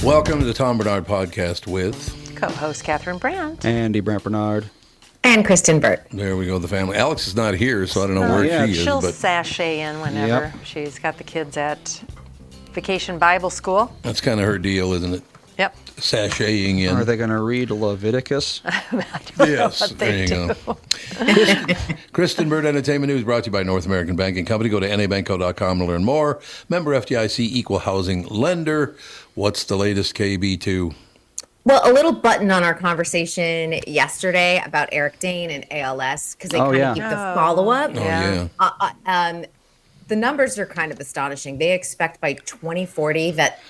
Welcome to the Tom Bernard Podcast with co-host Catherine Brandt. Andy Brandt Bernard. And Kristen Burt. There we go, the family. Alex is not here, so I don't know where she is. She'll but sashay in whenever. Yep. She's got the kids at Vacation Bible School. That's kind of her deal, isn't it? Yep. Sashaying in. Are they going to read Leviticus? Yes, there you go. Kristen Burt Entertainment News brought to you by North American Banking Company. Go to nabanco.com to learn more. Member FDIC, equal housing lender. What's the latest, KB2? Well, a little button on our conversation yesterday about Eric Dane and ALS, because they kind of keep the follow-up. Oh, yeah. The numbers are kind of astonishing. They expect by 2040 that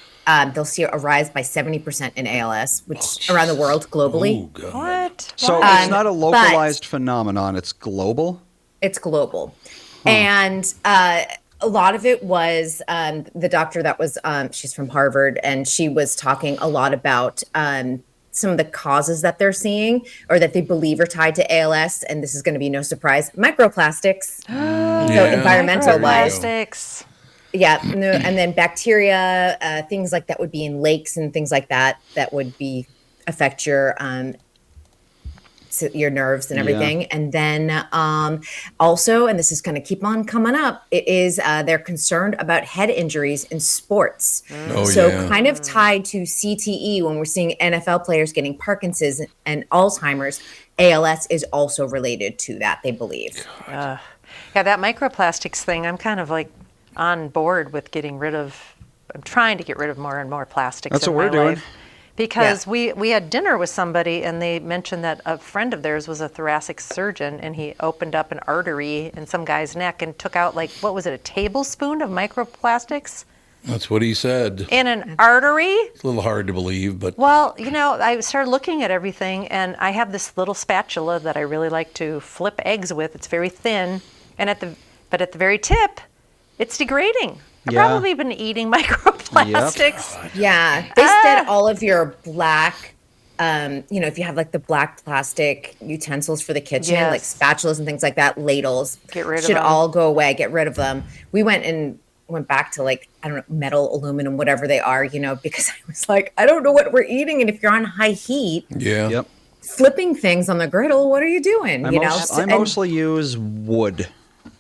they'll see a rise by 70% in ALS, which around the world globally. Oh, God. What? So it's not a localized phenomenon. It's global? It's global. And a lot of it was the doctor that was, she's from Harvard, and she was talking a lot about some of the causes that they're seeing or that they believe are tied to ALS. And this is going to be no surprise, microplastics. So environmental wise. Microplastics. Yeah, and then bacteria, things like that would be in lakes and things like that would affect your nerves and everything. Yeah. And then also, and this is going to keep on coming up, it is they're concerned about head injuries in sports. Kind of tied to CTE when we're seeing NFL players getting Parkinson's and Alzheimer's. ALS is also related to that, they believe. Yeah, that microplastics thing, I'm kind of like on board with getting rid of. I'm trying to get rid of more and more plastics. That's in what we're my doing. Life. Because we had dinner with somebody and they mentioned that a friend of theirs was a thoracic surgeon and he opened up an artery in some guy's neck and took out what was it, a tablespoon of microplastics? That's what he said. In an artery? It's a little hard to believe, but... Well, I started looking at everything and I have this little spatula that I really like to flip eggs with. It's very thin. But at the very tip, it's degrading. I've probably been eating microplastics. Yep. Yeah. They said all of your black, if you have the black plastic utensils for the kitchen, like spatulas and things like that, ladles, should all go away. Get rid of them. We went back to metal, aluminum, whatever they are, because I was like, I don't know what we're eating. And if you're on high heat, flipping things on the griddle, what are you doing? I mostly use wood.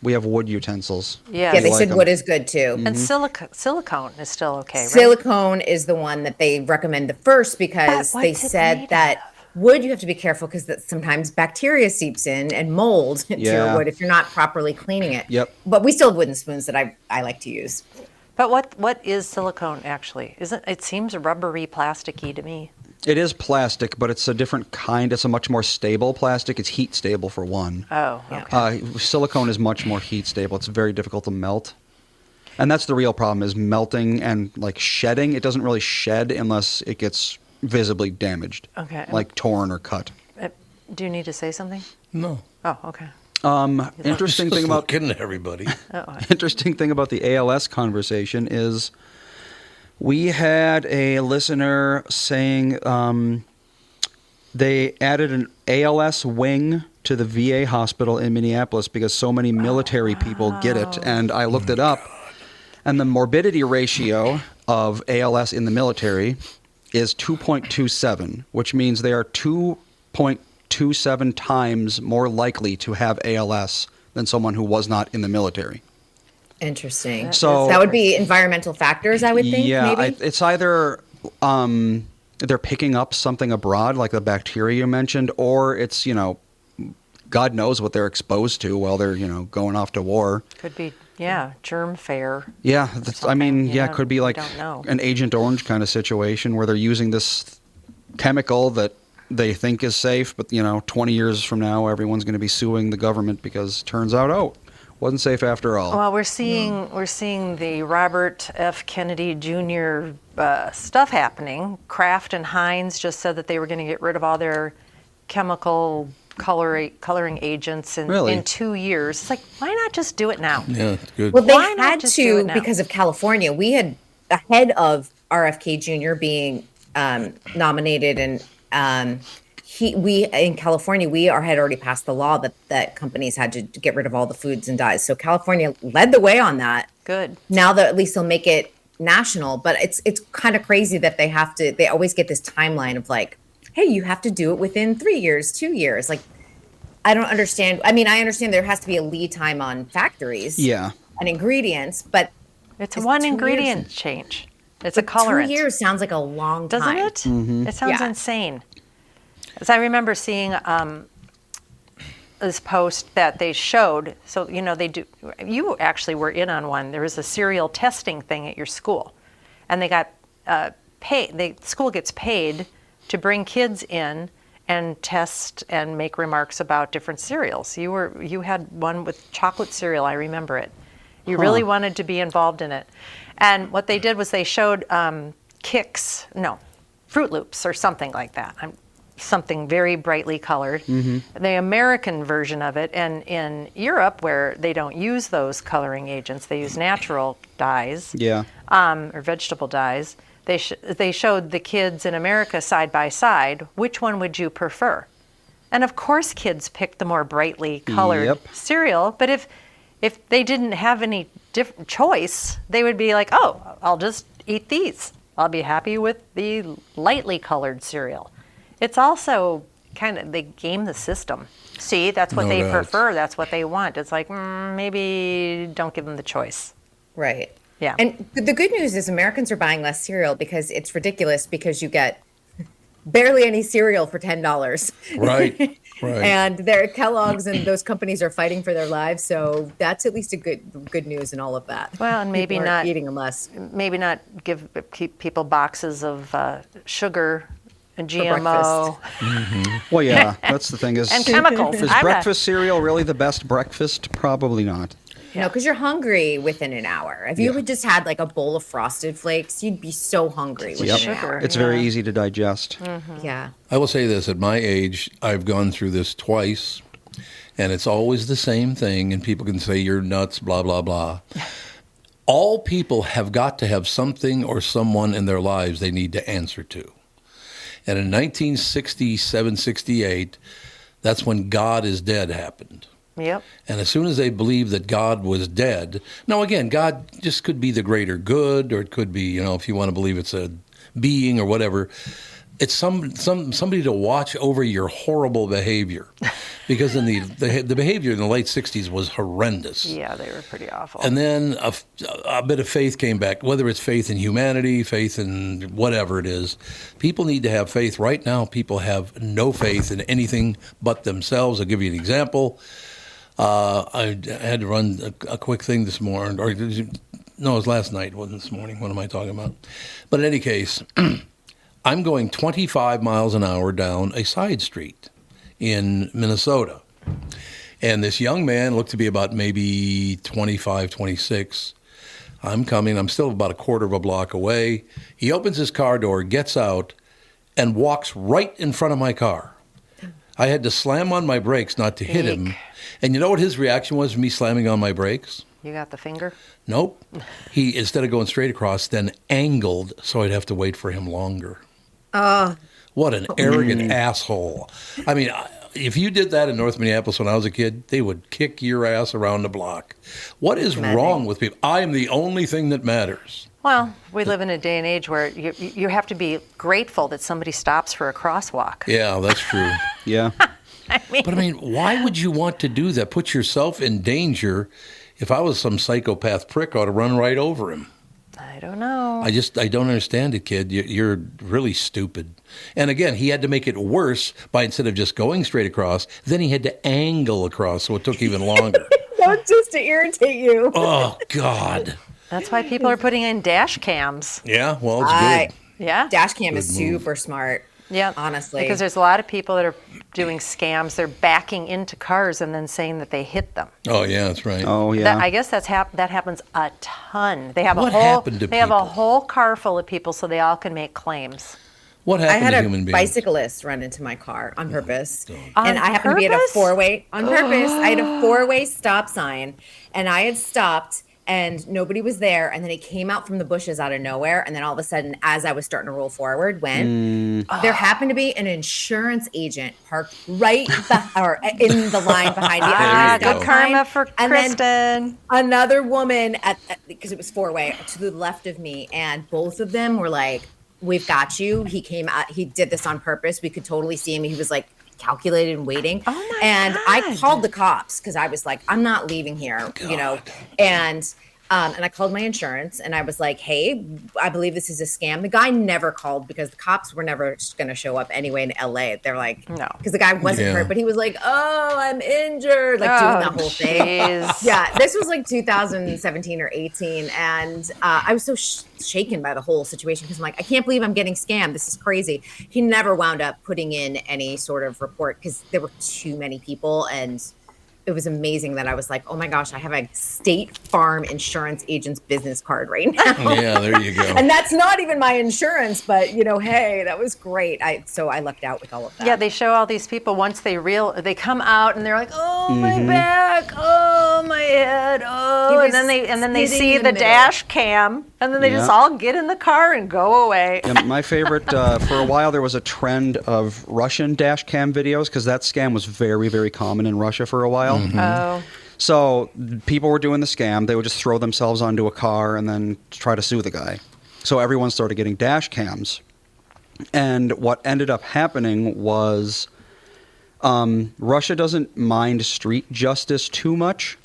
We have wood utensils. Yeah, they said wood is good too. And silicone is still okay, right? Silicone is the one that they recommend the first because they said that wood, you have to be careful because sometimes bacteria seeps in and mold into your wood if you're not properly cleaning it. Yep. But we still have wooden spoons that I like to use. But what is silicone actually? It seems rubbery, plasticky to me. It is plastic, but it's a different kind. It's a much more stable plastic. It's heat stable for one. Oh, okay. Silicone is much more heat stable. It's very difficult to melt. And that's the real problem is melting and shedding. It doesn't really shed unless it gets visibly damaged. Okay. Like torn or cut. Do you need to say something? No. Oh, okay. Interesting thing about kidding everybody. Interesting thing about the ALS conversation is we had a listener saying they added an ALS wing to the VA hospital in Minneapolis because so many military people get it. And I looked it up, and the morbidity ratio of ALS in the military is 2.27, which means they are 2.27 times more likely to have ALS than someone who was not in the military. Interesting. So that would be environmental factors, I would think. Yeah, maybe? It's either they're picking up something abroad, like the bacteria you mentioned, or it's God knows what they're exposed to while they're going off to war. Could be germ fare. Yeah, it could be like an Agent Orange kind of situation where they're using this chemical that they think is safe, but 20 years from now, everyone's going to be suing the government because it turns out, wasn't safe after all. Well, we're seeing the Robert F. Kennedy Jr. Stuff happening. Kraft and Heinz just said that they were going to get rid of all their chemical coloring agents in 2 years. It's like, why not just do it now? Yeah, good. Well, they had to because of California. We had ahead of RFK Jr. being nominated, and we in California, had already passed the law that companies had to get rid of all the foods and dyes. So California led the way on that. Good. Now that at least they'll make it national, but it's kind of crazy that they always get this timeline of like, hey, you have to do it within 3 years, 2 years. Like, I don't understand. I mean, I understand there has to be a lead time on factories and ingredients, but it's one ingredient change. It's a colorant. 2 years sounds like a long time. Doesn't it? Mm-hmm. It sounds insane. As I remember seeing this post that they showed, so, they do, you actually were in on one. There was a cereal testing thing at your school, and they got paid, the school gets paid to bring kids in and test and make remarks about different cereals. You had one with chocolate cereal, I remember it. You really wanted to be involved in it. And what they did was they showed Froot Loops or something like that. Something very brightly colored. Mm-hmm. The American version of it, and in Europe, where they don't use those coloring agents, they use natural dyes, or vegetable dyes. They showed the kids in America side by side. Which one would you prefer? And of course, kids picked the more brightly colored cereal. But if they didn't have any different choice, they would be like, "Oh, I'll just eat these. I'll be happy with the lightly colored cereal." It's also kind of, they game the system. See, that's what they prefer. That's what they want. It's like, maybe don't give them the choice. Right. Yeah. And the good news is Americans are buying less cereal because it's ridiculous because you get barely any cereal for $10. Right. And Kellogg's and those companies are fighting for their lives. So that's at least a good news in all of that. Well, and maybe people not eating them less. Maybe not keep people boxes of sugar and GMO. Well, yeah, that's the thing. And chemicals. Is breakfast cereal really the best breakfast? Probably not. No, because you're hungry within an hour. If you had just had like a bowl of Frosted Flakes, you'd be so hungry within an hour. It's very easy to digest. Mm-hmm. Yeah. I will say this, at my age, I've gone through this twice, and it's always the same thing, and people can say you're nuts, blah, blah, blah. All people have got to have something or someone in their lives they need to answer to. And in 1967, 68, that's when God is Dead happened. Yep. And as soon as they believed that God was dead, now again, God just could be the greater good, or it could be, if you want to believe it's a being or whatever, it's somebody to watch over your horrible behavior. Because in the behavior in the late 60s was horrendous. Yeah, they were pretty awful. And then a bit of faith came back, whether it's faith in humanity, faith in whatever it is. People need to have faith. Right now, people have no faith in anything but themselves. I'll give you an example. I had to run a quick thing this morning, no, it was last night, it wasn't this morning. What am I talking about? But in any case, I'm going 25 miles an hour down a side street in Minnesota. And this young man looked to be about maybe 25, 26. I'm coming. I'm still about a quarter of a block away. He opens his car door, gets out, and walks right in front of my car. I had to slam on my brakes not to hit him. And you know what his reaction was to me slamming on my brakes? You got the finger? Nope. He, instead of going straight across, then angled so I'd have to wait for him longer. What an arrogant asshole. I mean, if you did that in North Minneapolis when I was a kid, they would kick your ass around the block. What is wrong with people? I am the only thing that matters. Well, we live in a day and age where you have to be grateful that somebody stops for a crosswalk. Yeah, that's true. Yeah. But I mean, why would you want to do that? Put yourself in danger. If I was some psychopath prick, I ought to run right over him. I don't know. I don't understand it, kid. You're really stupid. And again, he had to make it worse by, instead of just going straight across, then he had to angle across, so it took even longer. Not just to irritate you. Oh, God. That's why people are putting in dash cams. Yeah, well, it's good. Yeah. Dash cam is super smart. Yeah, honestly. Because there's a lot of people that are doing scams. They're backing into cars and then saying that they hit them. Oh, yeah, that's right. Oh, yeah. I guess that happens a ton. They have What happened to They have a people? whole car full of people so they all can make claims. What I happened had to a human beings? bicyclist run into my car on purpose. On And I happened to be at a purpose? four-way, on purpose. I had a four-way stop sign, and I had stopped, and nobody was there. And then he came out from the bushes out of nowhere. And then all of a sudden, as I was starting to roll forward, there happened to be an insurance agent parked right or in the line behind me. Good karma for Kristen. Then another woman because it was four-way to the left of me. And both of them were like, we've got you. He came out. He did this on purpose. We could totally see him. He was like calculated and waiting. Oh my and God. I called the cops because I was like, I'm not leaving here, and I called my insurance and I was like, hey, I believe this is a scam. The guy never called because the cops were never going to show up anyway in LA. They're like, no, because the guy wasn't hurt, but he was like, oh, I'm injured, like doing that whole thing. Yeah, this was like 2017 or 18. And I was so shaken by the whole situation because I'm like, I can't believe I'm getting scammed. This is crazy. He never wound up putting in any sort of report because there were too many people, and it was amazing that I was like, oh my gosh, I have a State Farm insurance agent's business card right now. Yeah, there you go. And that's not even my insurance, but hey, that was great. So I lucked out with all of that. Yeah, they show all these people once they come out and they're like, oh my back, oh my head, oh, and then they see the dash cam, and then they just all get in the car and go away. Yeah, my favorite for a while there was a trend of Russian dash cam videos because that scam was very, very common in Russia for a while. Mm-hmm. Oh. So people were doing the scam. They would just throw themselves onto a car and then try to sue the guy. So everyone started getting dash cams. And what ended up happening was Russia doesn't mind street justice too much.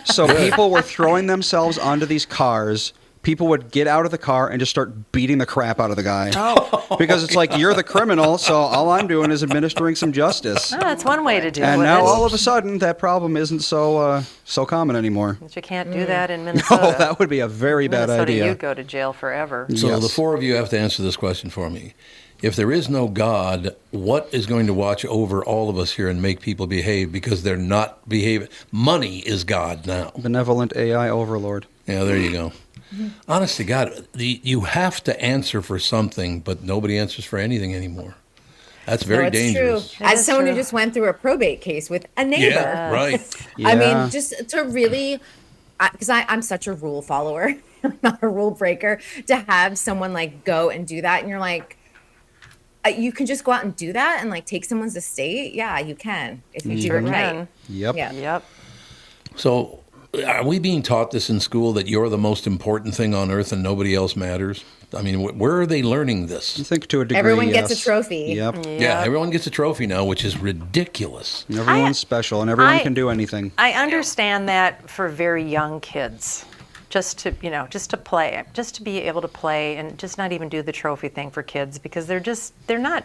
So people were throwing themselves onto these cars. People would get out of the car and just start beating the crap out of the guy. Oh. Because it's like, you're the criminal, so all I'm doing is administering some justice. Oh, that's one way to do it. And now all of a sudden, that problem isn't so common anymore. But you can't do that in Minnesota. No, that would be a very bad idea. You'd go to jail forever. So the four of you have to answer this question for me. If there is no God, what is going to watch over all of us here and make people behave because they're not behaving? Money is God now. Benevolent AI overlord. Yeah, there you go. Honest to God, you have to answer for something, but nobody answers for anything anymore. That's very dangerous. True. As someone who just went through a probate case with a neighbor. Yeah, right. I mean, just to really, because I'm such a rule follower, not a rule breaker, to have someone like go and do that, and you're like, you can just go out and do that and like take someone's estate. Yeah, you can if you do it right. Yep. Yeah. Yep. So are we being taught this in school, that you're the most important thing on earth and nobody else matters? I mean, where are they learning this? I think to a degree, everyone gets a trophy. Yep. Yeah, everyone gets a trophy now, which is ridiculous. Everyone's special and everyone can do anything. I understand that for very young kids. Just to play, just to be able to play and just not even do the trophy thing for kids because they're not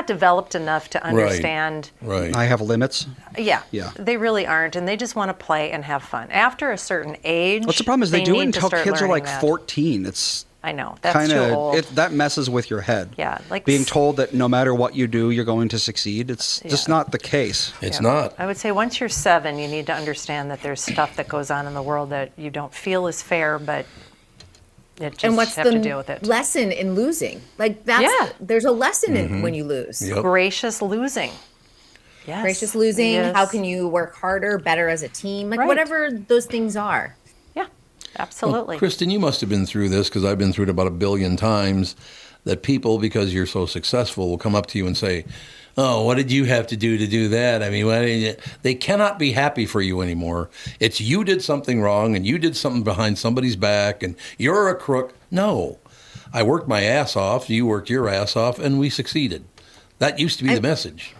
developed enough to understand. Right. I have limits. Yeah. They really aren't, and they just want to play and have fun. After a certain age, what's the problem is they do it until kids are like that. 14. It's I know that's too old. That messes with your head. Yeah, like being told that no matter what you do, you're going to succeed. It's just not the case. It's not. I would say once you're 7, you need to understand that there's stuff that goes on in the world that you don't feel is fair, but you just have to deal with it. Lesson in losing? Like there's a lesson in when you lose. Yep. Gracious losing. Yes. Gracious losing. Yes. How can you work harder, better as a team? Like whatever those things are. Absolutely. Well, Kristen, you must have been through this because I've been through it about 1 billion times, that people, because you're so successful, will come up to you and say, oh, what did you have to do that? I mean, why didn't you? They cannot be happy for you anymore. It's you did something wrong and you did something behind somebody's back and you're a crook. No, I worked my ass off, you worked your ass off, and we succeeded. That used to be the message.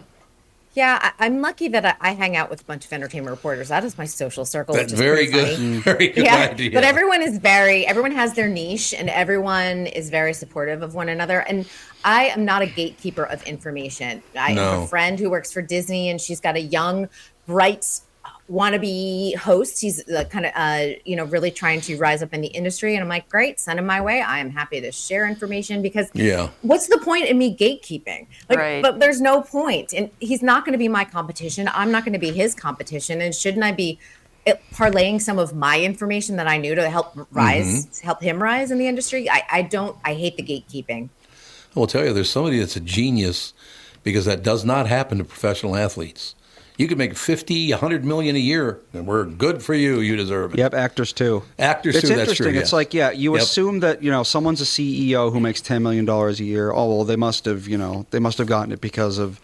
Yeah, I'm lucky that I hang out with a bunch of entertainment reporters. That is my social circle. That's very good. Very good idea. But everyone has their niche, and everyone is very supportive of one another. And I am not a gatekeeper of information. I have a friend who works for Disney, and she's got a young, bright wannabe host. He's kind of, really trying to rise up in the industry. And I'm like, great, send him my way. I am happy to share information because what's the point in me gatekeeping? But there's no point. And he's not going to be my competition. I'm not going to be his competition. And shouldn't I be parlaying some of my information that I knew to help help him rise in the industry? I hate the gatekeeping. I will tell you, there's somebody that's a genius because that does not happen to professional athletes. You could make 50, 100 million a year, and we're good for you. You deserve it. Yep, actors too. Actors it's too. That's interesting. true. It's like, you assume that someone's a CEO who makes $10 million a year. Oh well, they must have gotten it because of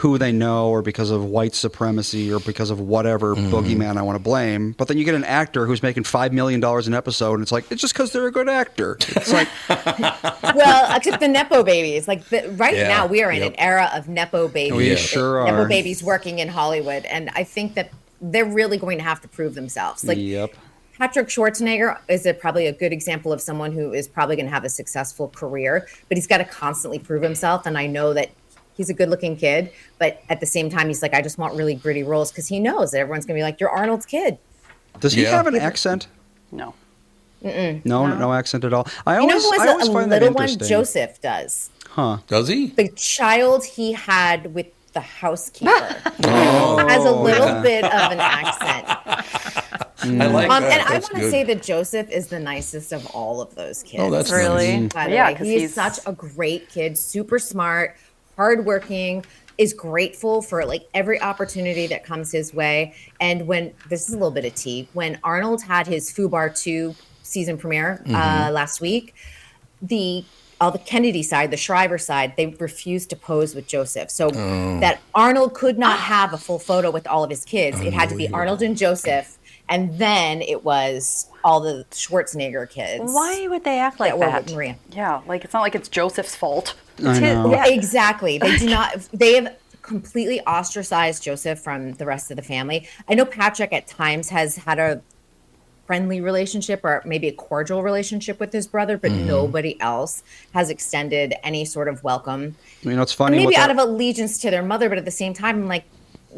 who they know, or because of white supremacy, or because of whatever boogeyman I want to blame. But then you get an actor who's making $5 million an episode, and it's just because they're a good actor. It's like, well, except the nepo babies. Now we are in an era of nepo babies. We sure are. Nepo babies working in Hollywood, and I think that they're really going to have to prove themselves. Yep. Patrick Schwarzenegger is probably a good example of someone who is probably going to have a successful career, but he's got to constantly prove himself. And I know that he's a good-looking kid, but at the same time, he's like, I just want really gritty roles, because he knows that everyone's going to be like, you're Arnold's kid. Does he have an accent? No. No accent at all. I You know always who has a find that little one? interesting. Joseph does. Huh? Does he? The child he had with the housekeeper has a little bit of an accent. I like that. And I That's want to good. say that Joseph is the nicest of all of those kids. Oh, that's Really? nice. By the Yeah, way. 'cause He's he's- such a great kid, super smart, hardworking, is grateful for every opportunity that comes his way. And when this is a little bit of tea, when Arnold had his Fubar 2 season premiere last week, all the Kennedy side, the Shriver side, they refused to pose with Joseph. So that Arnold could not have a full photo with all of his kids. It had to be Arnold and Joseph. And then it was all the Schwarzenegger kids. Why would they act like that were that? with Maria. Yeah, it's not like it's Joseph's fault. I know. Yeah. Exactly. They do not. They have completely ostracized Joseph from the rest of the family. I know Patrick at times has had a friendly relationship, or maybe a cordial relationship with his brother, but nobody else has extended any sort of welcome. It's funny. Maybe with out that- of allegiance to their mother, but at the same time, I'm like,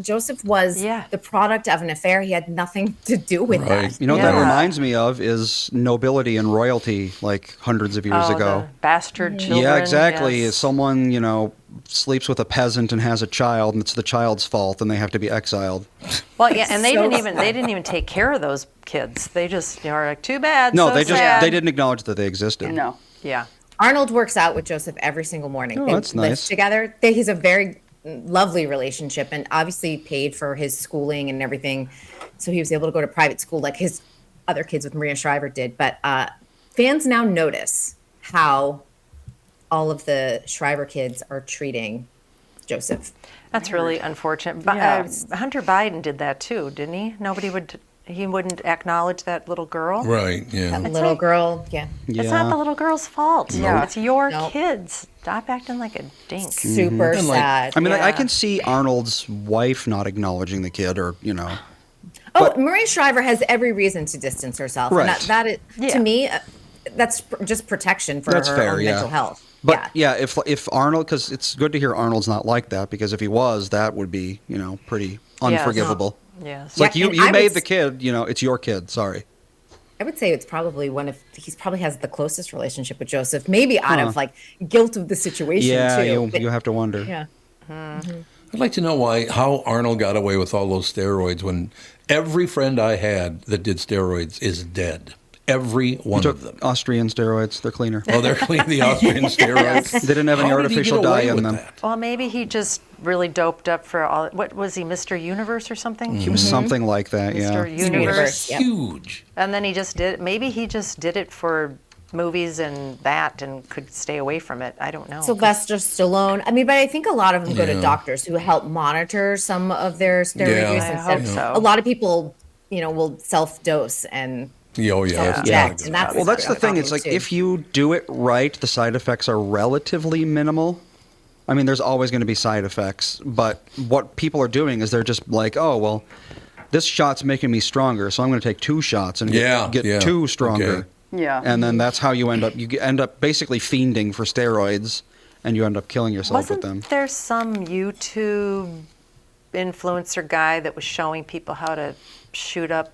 Joseph was Yeah. the product of an affair. He had nothing to do with Right. that. what that Yeah. reminds me of is nobility and royalty, hundreds of years ago. The bastard children. Yeah, exactly. yes. Someone, sleeps with a peasant and has a child, and it's the child's fault, and they have to be exiled. Well, yeah, and they So didn't even take care of those kids. They just are like, too bad. No, so they sad. didn't acknowledge that they existed. No. Yeah. Arnold works out with Joseph every single morning. Oh, They that's live nice. together. He's a very lovely relationship, and obviously paid for his schooling and everything, so he was able to go to private school like his other kids with Maria Shriver did. But fans now notice how all of the Shriver kids are treating Joseph. That's really unfortunate. Yeah. Hunter Biden did that too, didn't he? He wouldn't acknowledge that little girl. Right, yeah. A little girl, yeah, It's not the little girl's fault. Yeah. It's your Nope. kids. Stop acting like a dink. super And, sad. I mean, I Yeah. can see Arnold's wife not acknowledging the kid, or Maria Shriver has every reason to distance herself. Right. And that is, Yeah. to me, that's just protection for That's her fair, own yeah. mental health. But yeah, if Arnold, because it's good to hear Arnold's not like that, because if he was, that would be pretty unforgivable. Yes. It's like Yeah, you and I made would the kid, it's your kid. Sorry. I would say it's probably he probably has the closest relationship with Joseph, maybe out of guilt of the situation Yeah, too. you have to wonder. Yeah. I'd like to know how Arnold got away with all those steroids when every friend I had that did steroids is dead. Every one Took of them. Austrian steroids. They're cleaner. Oh, they're clean, the Austrian steroids. They didn't have any How did he artificial get away dye in with them. that? Well, maybe he just really doped up for all. What was he, Mr. Universe or something? He was something like that, yeah. Mr. Universe. Universe, yep. Huge. And then he just did. Maybe he just did it for movies and could stay away from it. I don't know. Sylvester Stallone. I mean, but I think a lot of them go to Yeah. doctors who help monitor some of their steroid Yeah. use. I Instead, hope so. a lot of people, will self-dose and Oh, yeah. That's Yeah. not a good And that's- Well, that's the thing. Yeah. It's like if you do it right, the side effects are relatively minimal. I mean, there's always going to be side effects, but what people are doing is they're just like, oh, well, this shot's making me stronger, so I'm going to take 2 shots and get yeah. 2 stronger. Okay. Yeah. And then that's how you end up. You end up basically fiending for steroids, and you end up killing yourself with them. Wasn't there some YouTube influencer guy that was showing people how to shoot up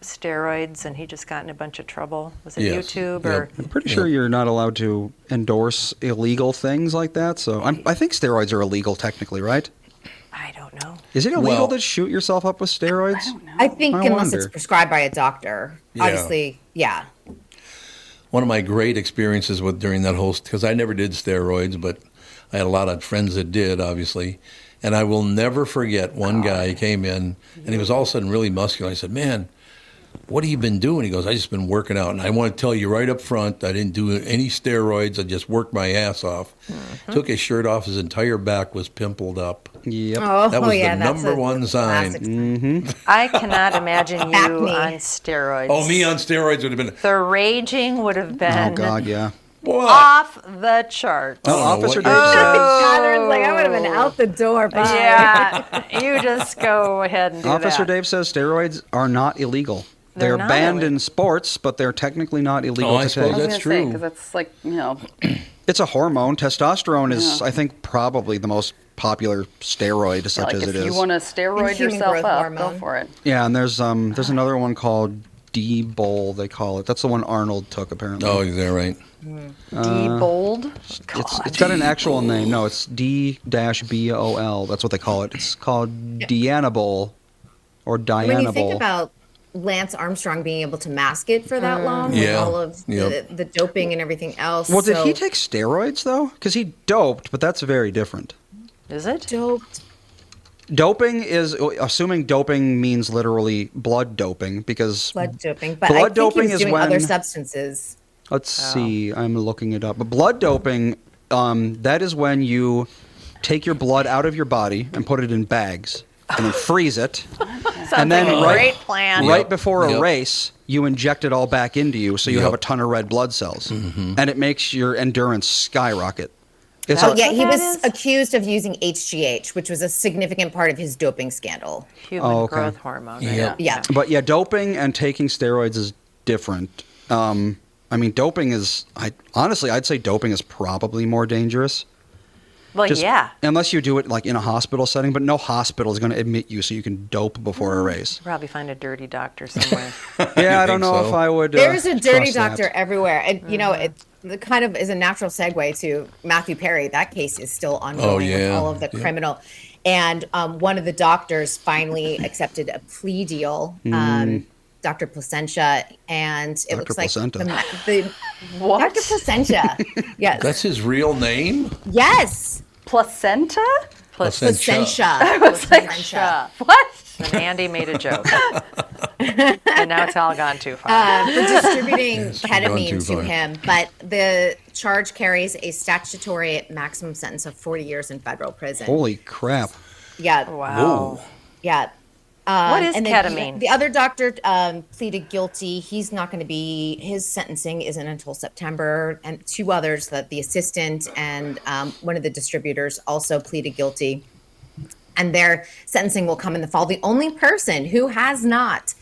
steroids, and he just got in a bunch of trouble? Was it Yes. YouTube Yep. or? I'm pretty sure you're not allowed to endorse illegal things like that. So I think steroids are illegal technically, right? I don't know. Is it illegal Well- to shoot yourself up with steroids? I don't know. I think I unless wonder. it's prescribed by a doctor. Yeah. Obviously, yeah. One of my great experiences during that whole, because I never did steroids, but I had a lot of friends that did, obviously, And I will never forget one guy came in, and he was all of a sudden really muscular. I said, man, what have you been doing? He goes, I just been working out. And I want to tell you right up front, I didn't do any steroids. I just worked my ass off. Took his shirt off. His entire back was pimpled up. Yep. Oh, That was yeah, the that's number a one sign. classic. I cannot imagine you Acne. on steroids. Oh, me on steroids would have been, The raging would have been Oh, God, yeah. what? off the charts. I don't know Officer what Dave you're said. Catherine's like, I would have been out the door. Bye. Yeah, you just go ahead and do Officer that. Dave says steroids are not illegal. They're They're not banned illegal. in sports, but they're technically not illegal Oh, I to suppose take. that's true. Because that's like, It's a hormone. Testosterone is, Yeah. I think, probably the most popular steroid, such like as if it you is. want to steroid human yourself growth up, go hormone. for it. Yeah, and there's another one called D-Bol, they call it. That's the one Arnold took, apparently. Oh, is that right? D-bold. It's got an actual name. No, it's D-BOL. That's what they call it. It's called Dianabol or Dianabol. When you think about Lance Armstrong being able to mask it for that long, with Yeah. all of Yep. the doping and everything else. Well, did so he take steroids, though? Because he doped, but that's very different. Is it? doped? Doping is, assuming doping means literally blood doping, because Blood doping, but Blood I think doping he was is doing when- other substances. let's see, I'm looking it up. But blood doping, that is when you take your blood out of your body and put it in bags and then freeze it. Sounds then like a right- great plan. Right Yep. before a Yep. race, you inject it all back into you, so you Yep. have a ton of red blood cells, and it makes your endurance skyrocket. It's That's a, Yeah, what he that was is? accused of using HGH, which was a significant part of his doping scandal. Human Oh, okay. growth hormone. right? Yep. Yeah. but yeah, doping and taking steroids is different. I mean, doping is. I'd say doping is probably more dangerous. Well, Just- yeah. Unless you do it like in a hospital setting, but no hospital is going to admit you so you can dope before a race. Probably find a dirty doctor somewhere. Yeah, I think don't know so? if I would. There's a dirty trust that. doctor everywhere. And, you know, it kind of is a natural segue to Matthew Perry. That case is still ongoing with yeah. all of the Yeah. criminal. And one of the doctors finally accepted a plea deal, Dr. Placentia. And it Dr. looks like Placenta. the What? Dr. Placentia. Yes. That's his real name? Yes. Placenta? Placentia. I was like, Placentia. what? And Andy made a joke. And now it's all gone too far. For distributing Yes, gone too ketamine to far. him, but the charge carries a statutory maximum sentence of 40 years in federal prison. Holy crap! Yeah, Wow. yeah. What is and then ketamine? The other doctor pleaded guilty. He's not going to be. His sentencing isn't until September. And two others, the assistant and one of the distributors, also pleaded guilty. And their sentencing will come in the fall. The only person who has not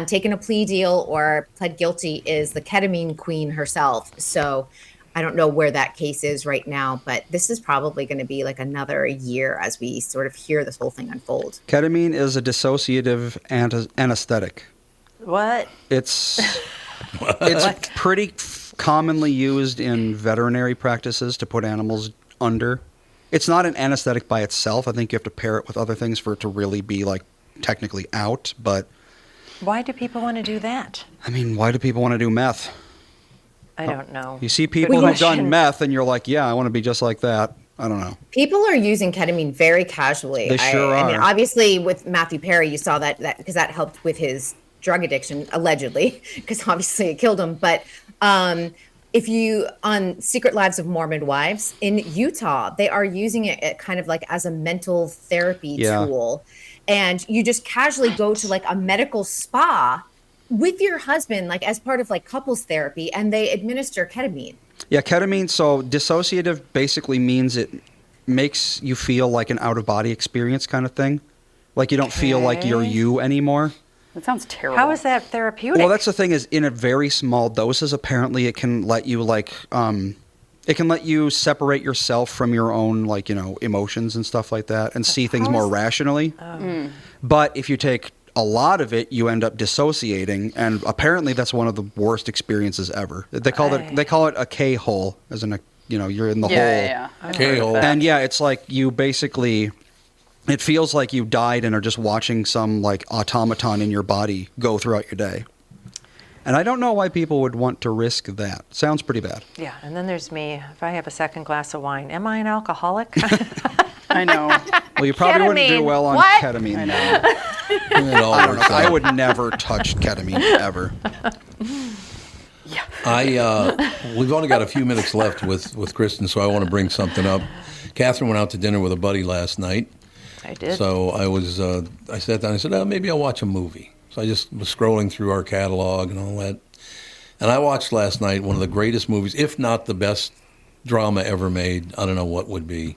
taken a plea deal or pled guilty is the ketamine queen herself. So I don't know where that case is right now, but this is probably going to be like another year as we sort of hear this whole thing unfold. Ketamine is a dissociative anesthetic. What? It's pretty commonly used in veterinary practices to put animals under. It's not an anesthetic by itself. I think you have to pair it with other things for it to really be like technically out. But Why do people want to do that? I mean, why do people want to do meth? I don't know. You see people Good who've done question. meth, and you're like, yeah, I want to be just like that. I don't know. People are using ketamine very casually. They sure I mean, are. obviously with Matthew Perry, you saw that because that helped with his drug addiction, allegedly, because obviously it killed him. But if you, on Secret Lives of Mormon Wives in Utah, they are using it kind of like as a mental therapy tool. And you just casually go to like a medical spa with your husband, like as part of like couples therapy, and they administer ketamine. Yeah, ketamine, so dissociative basically means it makes you feel like an out-of-body experience kind of thing. Like you don't feel like you're Okay. you anymore. That sounds terrible. How is that therapeutic? Well, that's the thing is in a very small doses, apparently it can let you like, it can let you separate yourself from your own like, you know, emotions and stuff like that and see things How more is- rationally. But if you take a lot of it, you end up dissociating, and apparently that's one of the worst experiences ever. They call it a K-hole, as in a, you know, you're in the hole. Yeah. I've heard of K-hole. that. And yeah, it's like you basically, it feels like you died and are just watching some like automaton in your body go throughout your day. And I don't know why people would want to risk that. Sounds pretty bad. Yeah, and then there's me. If I have a second glass of wine, am I an alcoholic? I know. Well, you probably wouldn't do Ketamine. well on What? ketamine. I know. It all I don't know. works I out. would never touch ketamine ever. We've only got a few minutes left with Kristen, so I want to bring something up. Catherine went out to dinner with a buddy last night. I did. So I sat down and I said, maybe I'll watch a movie. So I just was scrolling through our catalog and all that. And I watched last night one of the greatest movies, if not the best drama ever made. I don't know what would be.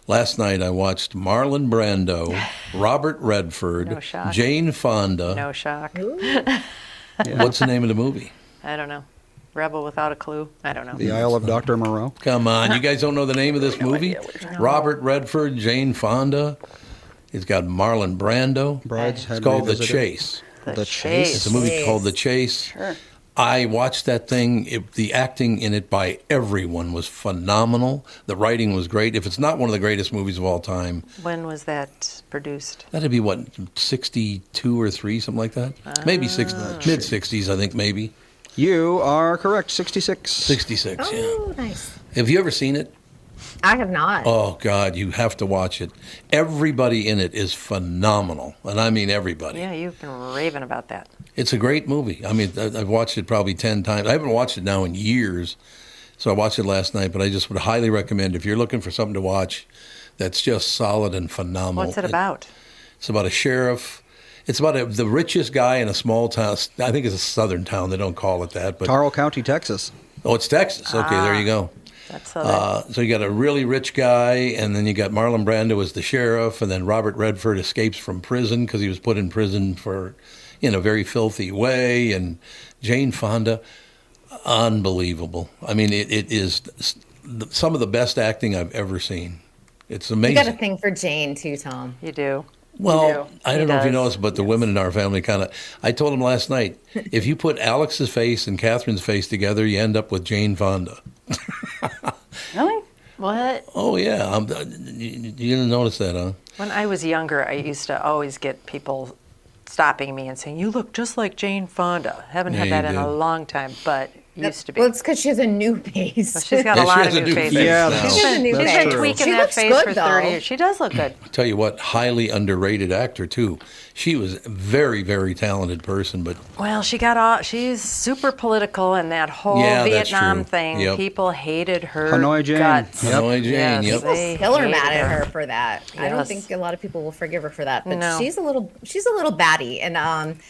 Last night I watched Marlon Brando, Robert Redford, No shock. Jane Fonda. No shock. What's the name of the movie? I don't know. Rebel Without a Clue. I don't know. The Isle of Dr. Moreau. Come on, you guys don't know the name of this movie? Robert Redford, Jane Fonda. It's got Marlon Brando. Brideshead It's called The Revisited. Chase. The Chase. It's a movie called The Chase. Sure. I watched that thing. The acting in it by everyone was phenomenal. The writing was great. If it's not one of the greatest movies of all time, When was that produced? that'd be what, 62 or 3, something like that? Maybe mid-60s, I think, maybe. You are correct. 66. 66, yeah. Oh, nice. Have you ever seen it? I have not. Oh, God, you have to watch it. Everybody in it is phenomenal, and I mean everybody. Yeah, you've been raving about that. It's a great movie. I mean, I've watched it probably 10 times. I haven't watched it now in years, so I watched it last night, but I just would highly recommend, if you're looking for something to watch that's just solid and phenomenal. What's it about? It's about a sheriff. It's about the richest guy in a small town. I think it's a southern town. They don't call it that. But Taro County, Texas. Oh, it's Texas. Okay, there you go. That's so So you got a really rich guy, and then you got Marlon Brando as the sheriff, and then Robert Redford escapes from prison because he was put in prison for, in a very filthy way, and Jane Fonda, unbelievable. I mean, it is some of the best acting I've ever seen. It's You amazing. got a thing for Jane too, Tom. you do. Well, I He don't know if you does. noticed, but the women in our family kind of. I told him last night, if you put Alex's face and Catherine's face together, you end up with Jane Fonda. Really? What? Oh yeah, you didn't notice that, huh? When I was younger, I used to always get people stopping me and saying, "You look just like Jane Fonda." Haven't Yeah, had that you in a did. long time, but used to be. Well, it's because she has a new face. Well, she's got Yeah, a she lot has of a new new faces. face Yeah, now. She's got a new That's She's been true. tweaking She that looks face good, for though. 30 years. She does look good. Tell you what, highly underrated actor too. She was a very, very talented person, but Well, she's super political, and that whole Yeah, that's Vietnam true. thing, Yep. people hated her Hanoi Jane. guts. Yep. Hanoi Jane, Yes, yep. they Still are hated mad at her for that. I don't Yes. think a lot of people will forgive her for that. But No. she's a little batty, and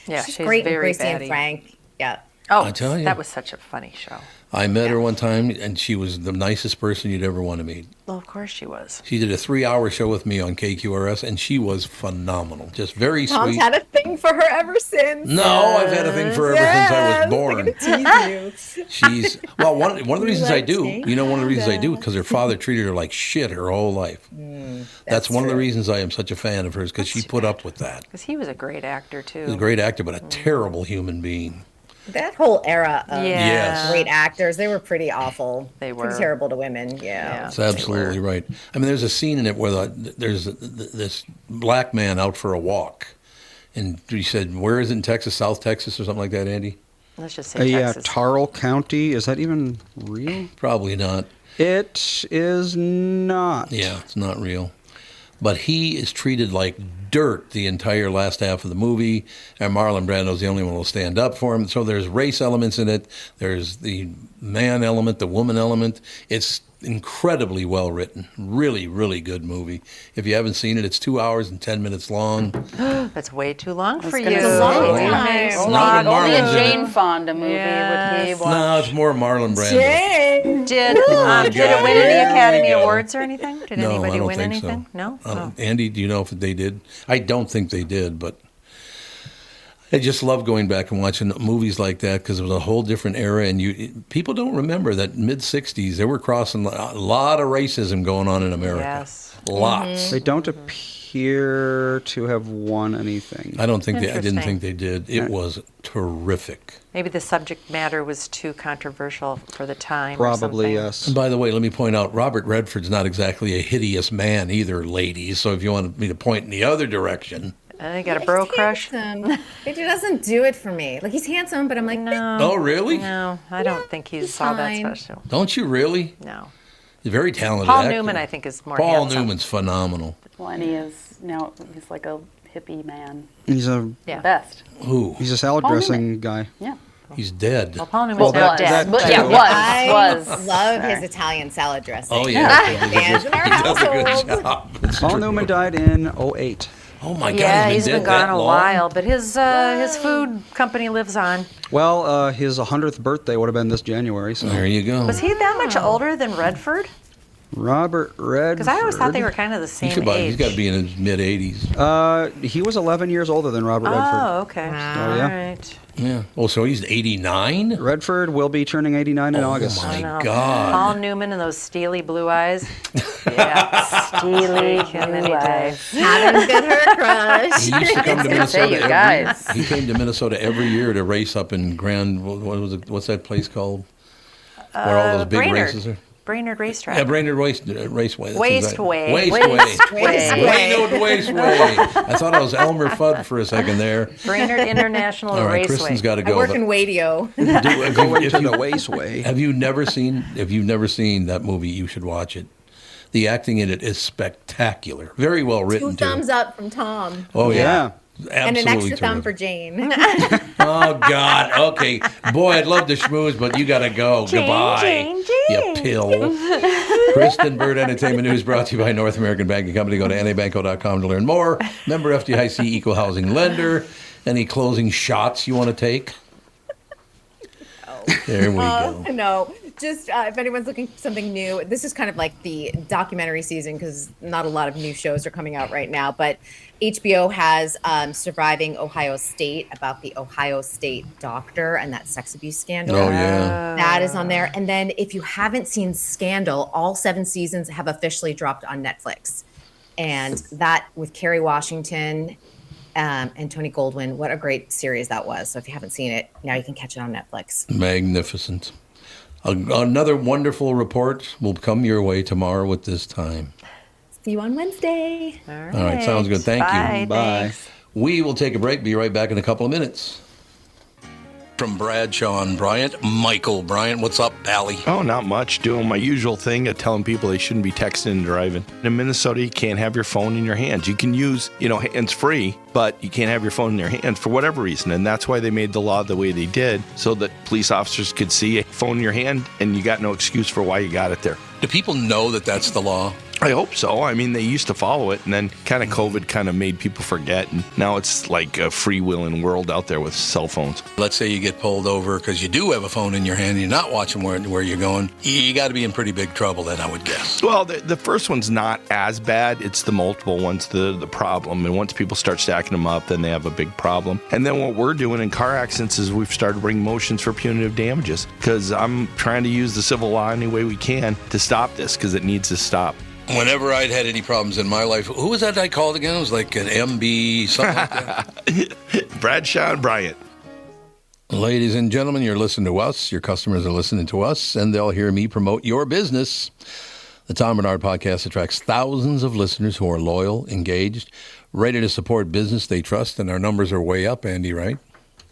Yeah, she's she's great in very Gracie batty. and Frank. Yeah. Oh, I tell you. that was such a funny show. I met her one time, and she was the nicest person you'd ever want to meet. Well, of course she was. She did a 3-hour show with me on KQRS, and she was phenomenal. Just very Tom's sweet. had a thing for her ever since. No, I've had a thing for her ever since I was born. Tease you. She's well. One of the reasons I like do, Jane you know, one of the reasons I do, because her father treated her like shit her whole life. That's one of the true. reasons I am such a fan of hers, because she put up with that. Because he was a great actor, too. She was a great actor, but a terrible human being. That whole era of Yes. great actors, they were pretty awful. They Pretty were. terrible to women. Yeah. Yeah. That's absolutely right. I mean, there's a scene in it where there's this black man out for a walk, and he said, "Where is it in Texas? South Texas or something like that, Andy?" Let's just say Yeah, Texas. Taro County. Is that even real? Probably not. It is not. Yeah, it's not real. But he is treated like dirt the entire last half of the movie, and Marlon Brando's the only one who will stand up for him. So there's race elements in it. There's the man element, the woman element. It's incredibly well written. Really, really good movie. If you haven't seen it, it's 2 hours and 10 minutes long. That's way too long for gonna you. say, long He time. makes Not long- when Only a Marlon's in it. Jane Fonda movie would he Yes. watch. No, it's more Marlon Brando. Jane. Did it God, win any here we Academy go. Awards or anything? Did No, anybody I don't win think anything? so. No? Oh. Andy, do you know if they did? I don't think they did, but I just love going back and watching movies like that because it was a whole different era, and people don't remember that mid-'60s they were crossing a lot of racism going on in America. Yes. Lots. They don't appear to have won anything. I don't think I didn't Interesting. think they did. It was terrific. Maybe the subject matter was too controversial for the time. or Probably, something. yes. And by the way, let me point out, Robert Redford's not exactly a hideous man either, ladies. So if you want me to point in the other direction. I got a bro He's crush. handsome. It doesn't do it for me. Like, he's handsome, but I'm like, No. Oh, really? No, I don't think he's he's all that fine. special. Don't you really? No. He's a very talented Paul actor. Newman, I think, is more Paul handsome. Newman's phenomenal. Well, and he's like a hippie man. He's The best. Ooh, he's a salad Paul dressing guy. Yeah. he's dead. Well, Paul Newman's not dead. But too. yeah, I was. love Sorry. his Italian salad dressing. Oh, yeah. Fans in our He does a good household. job. It's Paul true. Newman died in 08. Oh, my God. Yeah, he's dead been gone that a long? while, but his food company lives on. Well, his 100th birthday would have been this January. So There you go. Was he that much older than Redford? Robert Redford. Because I always thought they were kind of the same He's age. got to be in his mid-80s. He was 11 years older than Robert Redford. Oh, okay. Oh, yeah. All right. Yeah. Oh, so he's 89? Redford will be turning 89 in August. Oh, my No. God. Paul Newman and those steely blue eyes. Yeah, steely blue eyes. Having been her crush. He used to come to Say Minnesota you guys. He came to Minnesota every year to race up in Grand, what was it, what's that place called? Where all those big Brainerd. races are? Brainerd Racetrack. Yeah, Brainerd Raceway. That's Wasteway. Wasteway. Wasteway. Wasteway. I thought I was Elmer Fudd for a second there. Brainerd International All right, Raceway. Kristen's got to I go. work but in Wadio. Go into the Wasteway. have you never seen that movie, you should watch it. The acting in it is spectacular. Very well written, 2 too. thumbs up from Tom. Oh, yeah. Yeah. And an Absolutely extra thumb for terrific. Jane. Oh, God. Okay. Boy, I'd love to schmooze, but you got to go. Goodbye. Jane. You pill. Kristen Bird Entertainment News brought to you by North American Banking Company. Go to nabanco.com to learn more. Member FDIC Equal Housing Lender. Any closing shots you want to take? There we go. No, just if anyone's looking for something new, this is kind of like the documentary season because not a lot of new shows are coming out right now. But HBO has Surviving Ohio State about the Ohio State doctor and that sex abuse scandal. Oh, yeah. That is on there. And then if you haven't seen Scandal, all 7 seasons have officially dropped on Netflix. And that with Kerry Washington and Tony Goldwyn, what a great series that was. So if you haven't seen it, now you can catch it on Netflix. Magnificent. Another wonderful report will come your way tomorrow at this time. See you on Wednesday. All right, sounds good. Thank you. Bye. Thanks. We will take a break. Be right back in a couple of minutes. From Bradshaw and Bryant, Michael Bryant. What's up, Allie? Oh, not much. Doing my usual thing of telling people they shouldn't be texting and driving. In Minnesota, you can't have your phone in your hands. You can use, hands-free, but you can't have your phone in your hands for whatever reason. And that's why they made the law the way they did, so that police officers could see a phone in your hand and you got no excuse for why you got it there. Do people know that that's the law? I hope so. I mean, they used to follow it, and then kind of COVID kind of made people forget. And now it's like a freewheeling world out there with cell phones. Let's say you get pulled over because you do have a phone in your hand and you're not watching where you're going. You got to be in pretty big trouble then, I would guess. Well, the first one's not as bad. It's the multiple ones, the problem. And once people start stacking them up, then they have a big problem. And then what we're doing in car accidents is we've started bringing motions for punitive damages because I'm trying to use the civil law any way we can to stop this because it needs to stop. Whenever I'd had any problems in my life, who was that I called again? It was like an MB, something like that. Bradshaw and Bryant. Ladies and gentlemen, you're listening to us. Your customers are listening to us, and they'll hear me promote your business. The Tom Bernard Podcast attracts thousands of listeners who are loyal, engaged, ready to support business they trust, and our numbers are way up, Andy, right?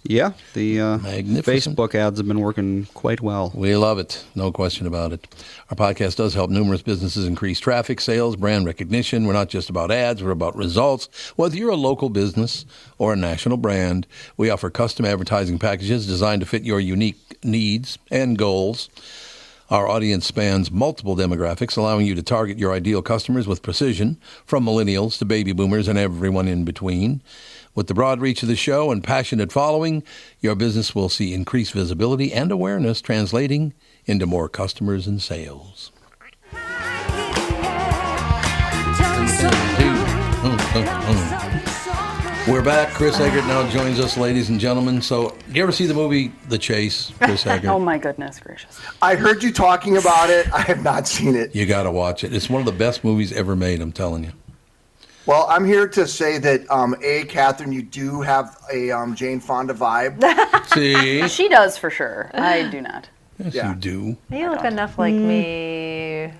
Yeah, the Magnificent. Facebook ads have been working quite well. We love it. No question about it. Our podcast does help numerous businesses increase traffic, sales, brand recognition. We're not just about ads. We're about results. Whether you're a local business or a national brand, we offer custom advertising packages designed to fit your unique needs and goals. Our audience spans multiple demographics, allowing you to target your ideal customers with precision, from millennials to baby boomers and everyone in between. With the broad reach of the show and passionate following, your business will see increased visibility and awareness, translating into more customers and sales. We're back. Chris Eggert now joins us, ladies and gentlemen. So, do you ever see the movie The Chase, Chris Eggert? Oh my goodness gracious! I heard you talking about it. I have not seen it. You got to watch it. It's one of the best movies ever made, I'm telling you. Well, I'm here to say that, Catherine, you do have a Jane Fonda vibe. See? She does for sure. I do not. Yes, Yeah. you do. You look enough like me.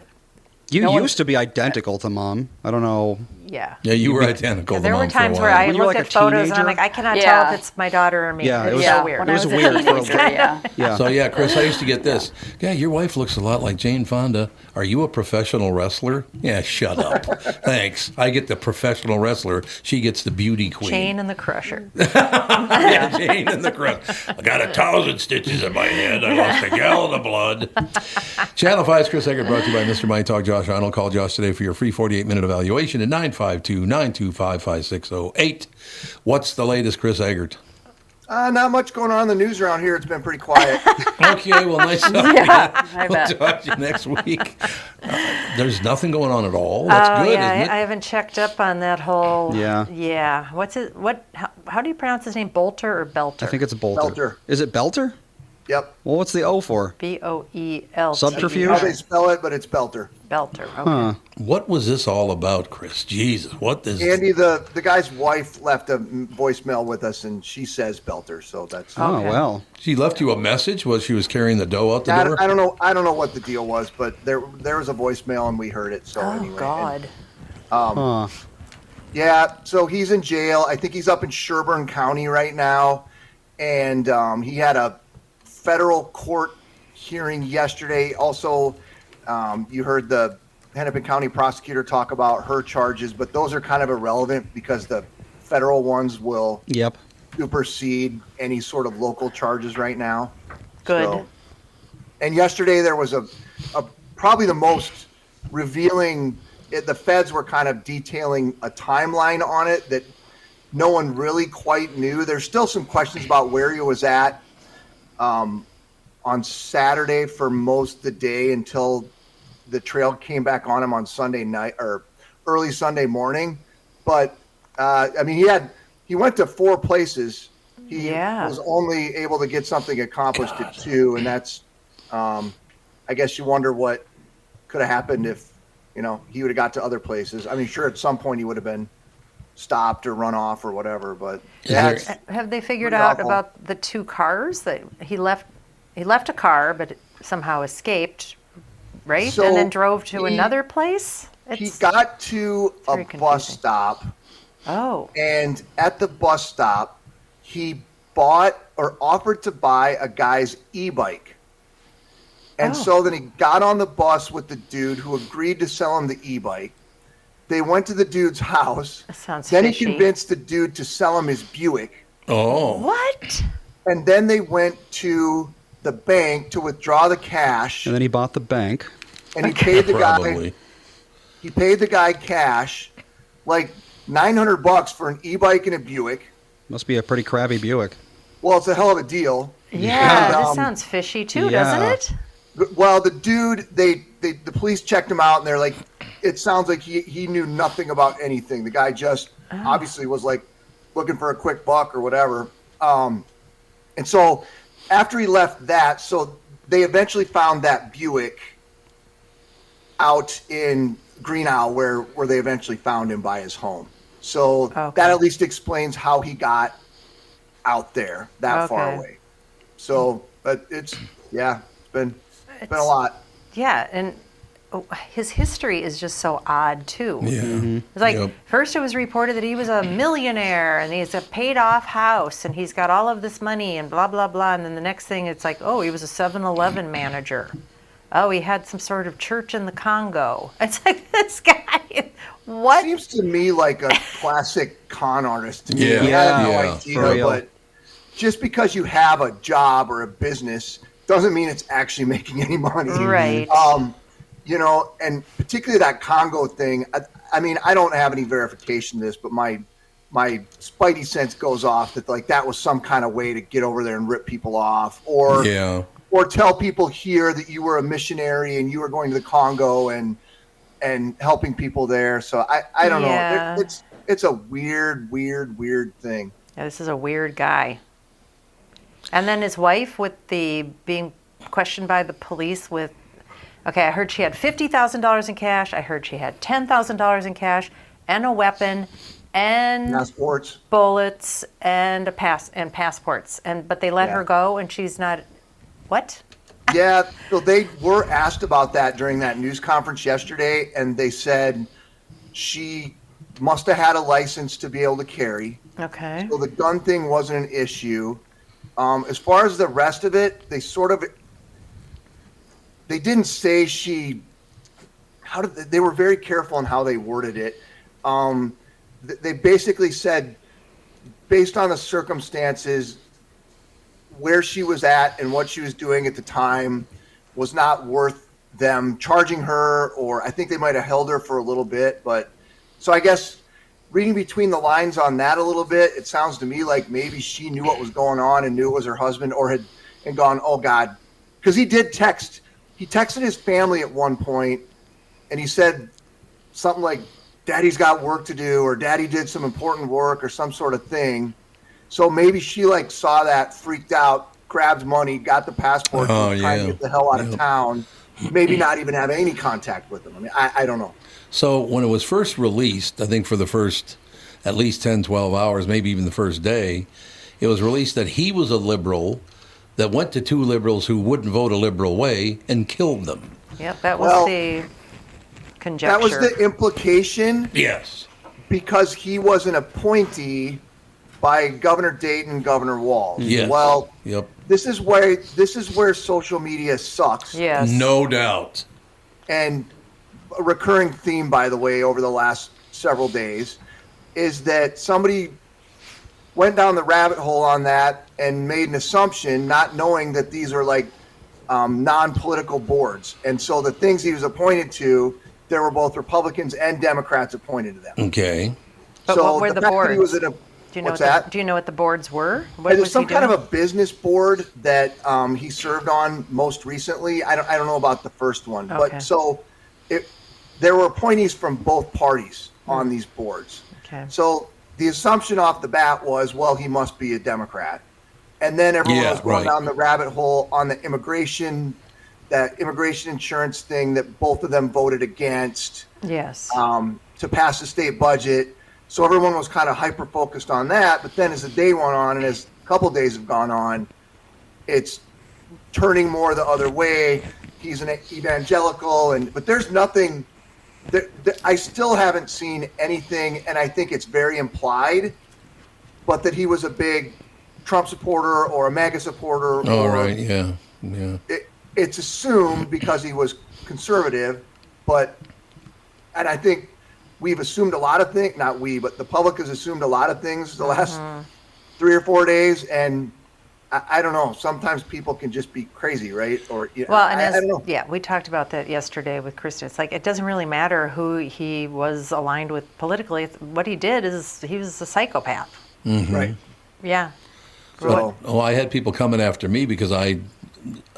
You No one- used to be identical to Mom. I don't know. Yeah. Yeah, you were identical. There to were Mom for a times where while. I Were you looked like at a photos and I'm teenager? like, I cannot Yeah. tell if it's my daughter or me. Yeah, it It's was- so Yeah, weird. when It I was was a weird for a teenager, bit. yeah. Yeah. So yeah, Chris, I used to get this. Yeah, your wife looks a lot like Jane Fonda. Are you a professional wrestler? Yeah, shut up. Thanks. I get the professional wrestler. She gets the beauty queen. Jane and the Crusher. Yeah, Jane and the Crusher. I got 1,000 stitches in my head. I lost a gallon of blood. Channel 5's Chris Eggert, brought to you by Mr. Mind Talk. Josh Arnold. Call Josh today for your free 48-minute evaluation at 952-925-5608. What's the latest, Chris Eggert? Not much going on in the news around here. It's been pretty quiet. Okay, well, nice talking to you. I We'll bet. talk to you next week. There's nothing going on at all. That's good, yeah, isn't it? I haven't checked up on that whole. Yeah. Yeah. What's it? How do you pronounce his name? Bolter or Belter? I think it's Bolter. Belter. Is it Belter? Yep. Well, what's the O for? Boelter. Subterfuge? How they spell it, but it's Belter. Belter. Okay. Huh. What was this all about, Chris? Jesus, what is... Andy, the guy's wife left a voicemail with us, and she says Belter, so that's. Oh, Okay. well. She left you a message while she was carrying the dough out the I, door? I don't know. I don't know what the deal was, but there was a voicemail, and we heard it. So Oh anyway, God. Huh. yeah. So he's in jail. I think he's up in Sherburne County right now, and he had a federal court hearing yesterday. Also, you heard the Hennepin County prosecutor talk about her charges, but those are kind of irrelevant because the federal ones will Yep. supersede any sort of local charges right now. Good. And yesterday there was a probably the most revealing. The feds were kind of detailing a timeline on it that no one really quite knew. There's still some questions about where he was at on Saturday for most of the day until the trail came back on him on Sunday night or early Sunday morning. But I mean, he went to 4 places. He Yeah. was only able to get something accomplished at 2, and that's I guess you wonder what could have happened if he would have got to other places. I mean, sure, at some point he would have been stopped or run off or whatever, but that's Have they figured pretty out awful. about the 2 cars that he left? He left a car, but it somehow escaped, right? So and then drove to he- another place. he got to a very bus confusing. stop. Oh. And at the bus stop, he bought or offered to buy a guy's e-bike. And Oh. so then he got on the bus with the dude who agreed to sell him the e-bike. They went to the dude's house. That sounds Then fishy. he convinced the dude to sell him his Buick. Oh. What? And then they went to the bank to withdraw the cash. And then he bought the bank. And he paid the guy. Probably. He paid the guy cash, like $900 for an e-bike and a Buick. Must be a pretty crabby Buick. Well, it's a hell of a deal. Yeah, And, this sounds fishy too, yeah. doesn't it? Well, the dude, the police checked him out, and they're like, it sounds like he knew nothing about anything. The guy just obviously was like looking for a quick buck or whatever. And so after he left that, so they eventually found that Buick out in Green Isle where they eventually found him by his home. So Okay. that at least explains how he got out there that far Okay. away. So, but it's been a lot. Yeah, and his history is just so odd too. Yeah. It's like Yep. first it was reported that he was a millionaire and he's a paid off house and he's got all of this money and blah blah blah, and then the next thing it's like, oh, he was a 7-Eleven manager. Oh, he had some sort of church in the Congo. It's like, this guy, what? Seems to me like a classic con artist to me. Yeah. I have no Yeah, for idea, real. but just because you have a job or a business doesn't mean it's actually making any money. Right. And particularly that Congo thing. I mean, I don't have any verification of this, but my spidey sense goes off that like that was some kind of way to get over there and rip people off, or Yeah. or tell people here that you were a missionary and you were going to the Congo and helping people there. So I don't Yeah. know. It's a weird thing. Yeah, this is a weird guy. And then his wife with the being questioned by the police with, okay, I heard she had $50,000 in cash. I heard she had $10,000 in cash and a weapon and Passports. bullets and passports. But they let Yeah. her go and she's not, what? Yeah, so they were asked about that during that news conference yesterday, and they said she must have had a license to be able to carry. Okay. So the gun thing wasn't an issue. As far as the rest of it, they didn't say they were very careful in how they worded it. They basically said, based on the circumstances, where she was at and what she was doing at the time was not worth them charging her, or I think they might have held her for a little bit. But so I guess reading between the lines on that a little bit, it sounds to me like maybe she knew what was going on and knew it was her husband, or had gone, oh God, because he texted his family at one point and he said something like, Daddy's got work to do, or Daddy did some important work, or some sort of thing. So maybe she saw that, freaked out, grabbed money, got the passport, trying to get the hell out of town. Maybe not even have any contact with him. I mean, I don't know. So when it was first released, I think for the first at least 10, 12 hours, maybe even the first day, it was released that he was a liberal that went to two liberals who wouldn't vote a liberal way and killed them. Yep, that was the conjecture. That was the implication. Yes. Because he was an appointee by Governor Dayton, Governor Walz. Yes. Well, yep. This is where social media sucks. Yes. No doubt. And a recurring theme, by the way, over the last several days, is that somebody went down the rabbit hole on that and made an assumption, not knowing that these are non-political boards. And so the things he was appointed to, there were both Republicans and Democrats appointed to them. Okay. But what were the boards? Do you know what the boards were? There's some kind of a business board that he served on most recently. I don't know about the first one, but so there were appointees from both parties on these boards. Okay. So the assumption off the bat was, well, he must be a Democrat, and then everyone was going down the rabbit hole on the immigration insurance thing that both of them voted against. Yes. To pass the state budget. So everyone was kind of hyper-focused on that. But then as the day went on and as a couple of days have gone on, it's turning more the other way. He's an evangelical. But there's nothing – I still haven't seen anything, and I think it's very implied, but that he was a big Trump supporter or a MAGA supporter. Oh, right, yeah. It's assumed because he was conservative, and I think – we've assumed a lot of things, not we, but the public has assumed a lot of things the last 3 or 4 days. And I don't know, sometimes people can just be crazy, right? Or I don't know. Yeah, we talked about that yesterday with Kristen. It's like, it doesn't really matter who he was aligned with politically. What he did is he was a psychopath. Mm-hmm. Right. Yeah. So, I had people coming after me because I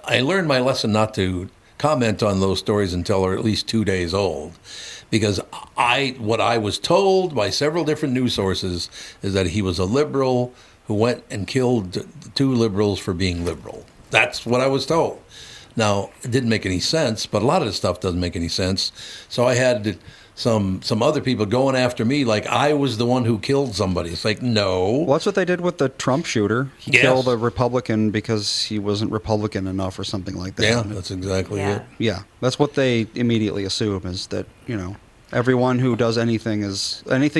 learned my lesson not to comment on those stories until they're at least 2 days old. Because what I was told by several different news sources is that he was a liberal who went and killed two liberals for being liberal. That's what I was told. Now, it didn't make any sense, but a lot of this stuff doesn't make any sense. So I had some other people going after me like I was the one who killed somebody. It's like, no. Well, that's what they did with the Trump shooter. He killed a Republican because he wasn't Republican enough or something like that. Yeah, that's exactly it. Yeah, that's what they immediately assume is that, everyone who does anything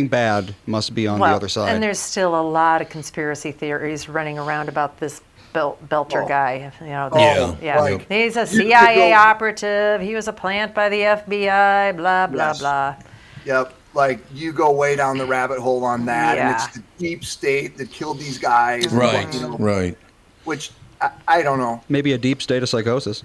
bad must be on the other side. And there's still a lot of conspiracy theories running around about this Belcher guy. Right. He's a CIA operative. He was a plant by the FBI. Blah blah blah. Yep. Like you go way down the rabbit hole on that, and it's the deep state that killed these guys. Right. Right. Which I don't know. Maybe a deep state of psychosis.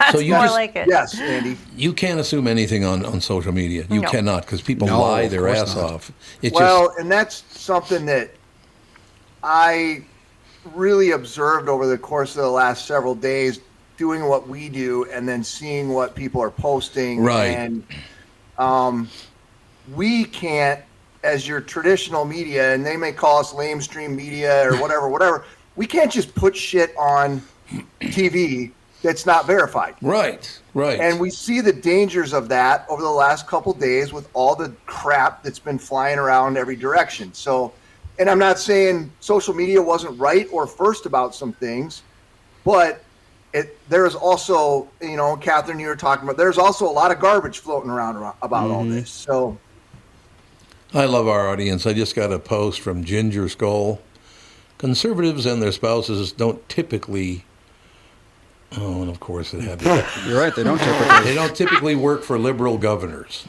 That's so you more just, like it. Yes, Andy. You can't assume anything on social media. You cannot, because people lie their ass off. And that's something that I really observed over the course of the last several days, doing what we do and then seeing what people are posting. Right. And we can't, as your traditional media, and they may call us lamestream media or whatever, we can't just put shit on TV that's not verified. Right. And we see the dangers of that over the last couple days with all the crap that's been flying around every direction. So, and I'm not saying social media wasn't right or first about some things, but there is also, Catherine, you were talking about, there's also a lot of garbage floating around about all this. So I love our audience. I just got a post from Ginger Skull. Conservatives and their spouses don't typically. Oh, and of course it had to. You're right. They don't typically. They don't typically work for liberal governors.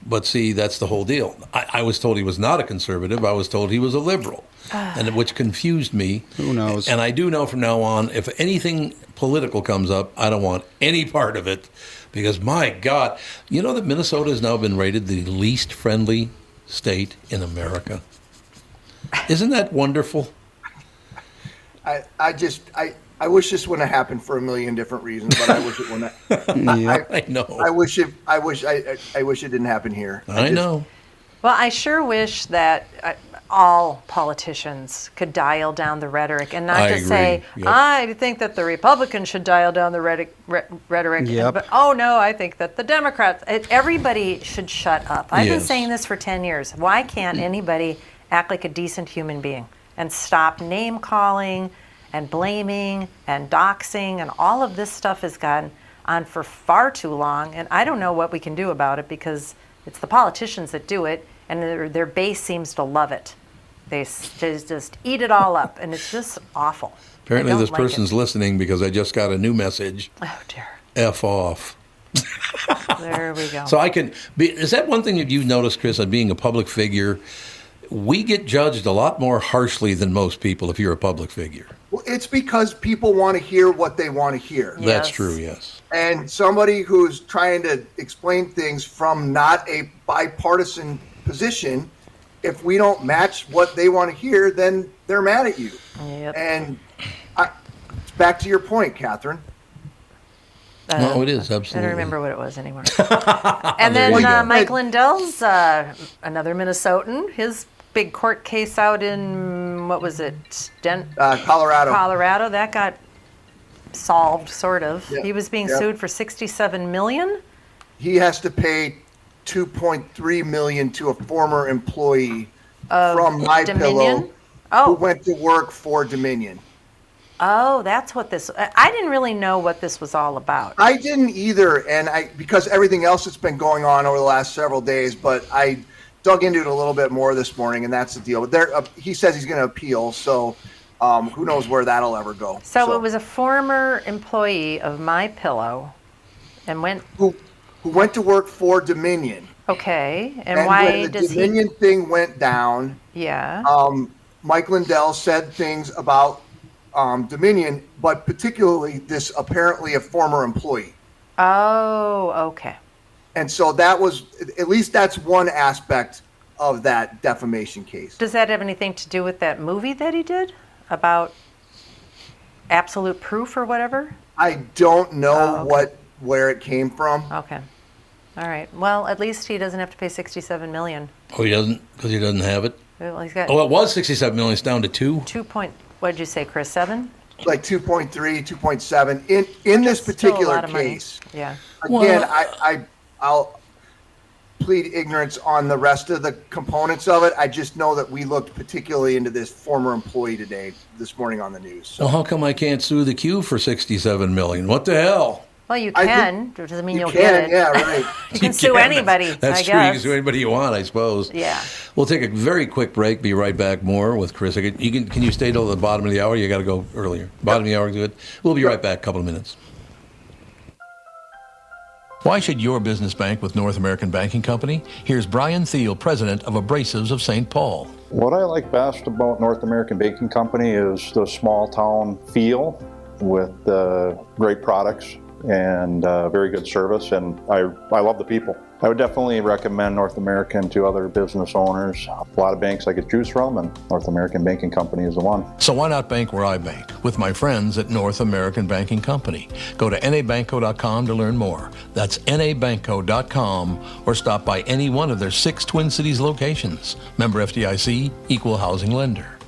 But see, that's the whole deal. I was told he was not a conservative. I was told he was a liberal, and which confused me. Who knows? And I do know from now on, if anything political comes up, I don't want any part of it, because my God, you know that Minnesota has now been rated the least friendly state in America. Isn't that wonderful? I wish this wouldn't have happened for a million different reasons, but I wish it wouldn't. I know. I wish it didn't happen here. I know. Well, I sure wish that all politicians could dial down the rhetoric and not I just agree. say, Yep. I think that the Republicans should dial down the rhetoric. Yep. But, oh, no, I think that the Democrats, everybody should shut up. I've been Yes. saying this for 10 years. Why can't anybody act like a decent human being and stop name calling and blaming and doxing, and all of this stuff has gone on for far too long, and I don't know what we can do about it because it's the politicians that do it, and their base seems to love it. They just eat it all up, and it's just awful. Apparently I don't this like person's it. listening because I just got a new message. Oh, dear. F off. There we go. So I can be, is that one thing that you've noticed, Chris, on being a public figure? We get judged a lot more harshly than most people if you're a public figure. Well, it's because people want to hear what they want to hear. Yeah. That's Yes. true, yes. And somebody who's trying to explain things from not a bipartisan position, if we don't match what they want to hear, then they're mad at you. Yep. And back to your point, Catherine. No, it is, I absolutely. don't remember what it was anymore. And then There you go. Mike Lindell's, another Minnesotan, his big court case out in, what was it, Colorado. Colorado, that got solved, sort of. Yep. He was being Yep. sued for $67 million. He has to pay $2.3 million to a former employee from My Dominion? Pillow Oh. who went to work for Dominion. Oh, that's what this. I didn't really know what this was all about. I didn't either, and because everything else that's been going on over the last several days, but I dug into it a little bit more this morning, and that's the deal. But he says he's going to appeal, so who knows where that'll ever go. So it was a former employee of My Pillow, and went. who went to work for Dominion. Okay, and And why when the does Dominion thing went down, he? Yeah. Mike Lindell said things about Dominion, but particularly this apparently a former employee. Oh, okay. And so that was, at least that's one aspect of that defamation case. Does that have anything to do with that movie that he did about Absolute Proof or whatever? I don't know Oh, okay. where it came from. Okay. All right. Well, at least he doesn't have to pay $67 million. Oh, he doesn't? Because he doesn't have it? Well, he's got Oh, it was $67 million. It's down to 2? what did you say, Chris? 7? Like 2.3, 2.7 in this Still a particular lot of money. case. Yeah. Again, I'll plead ignorance on the rest of the components of it. I just know that we looked particularly into this former employee this morning on the news. So Well, how come I can't sue the Q for $67 million? What the hell? Well, you I can. It doesn't mean you you'll can, get it. yeah, right. You can sue anybody, That's I true. You can guess. sue anybody you want, I suppose. Yeah. We'll take a very quick break. Be right back. More with Chris. Can you stay till the bottom of the hour? You got to go earlier. Bottom of the hour, good. We'll be right back. A couple of minutes. Why should your business bank with North American Banking Company? Here's Brian Thiel, president of Abrasives of St. Paul. What I like best about North American Banking Company is the small town feel with great products and very good service, and I love the people. I would definitely recommend North American to other business owners. A lot of banks I could choose from, and North American Banking Company is the one. So why not bank where I bank? With my friends at North American Banking Company. Go to nabanco.com to learn more. That's nabanco.com, or stop by any one of their 6 Twin Cities locations. Member FDIC, Equal Housing Lender.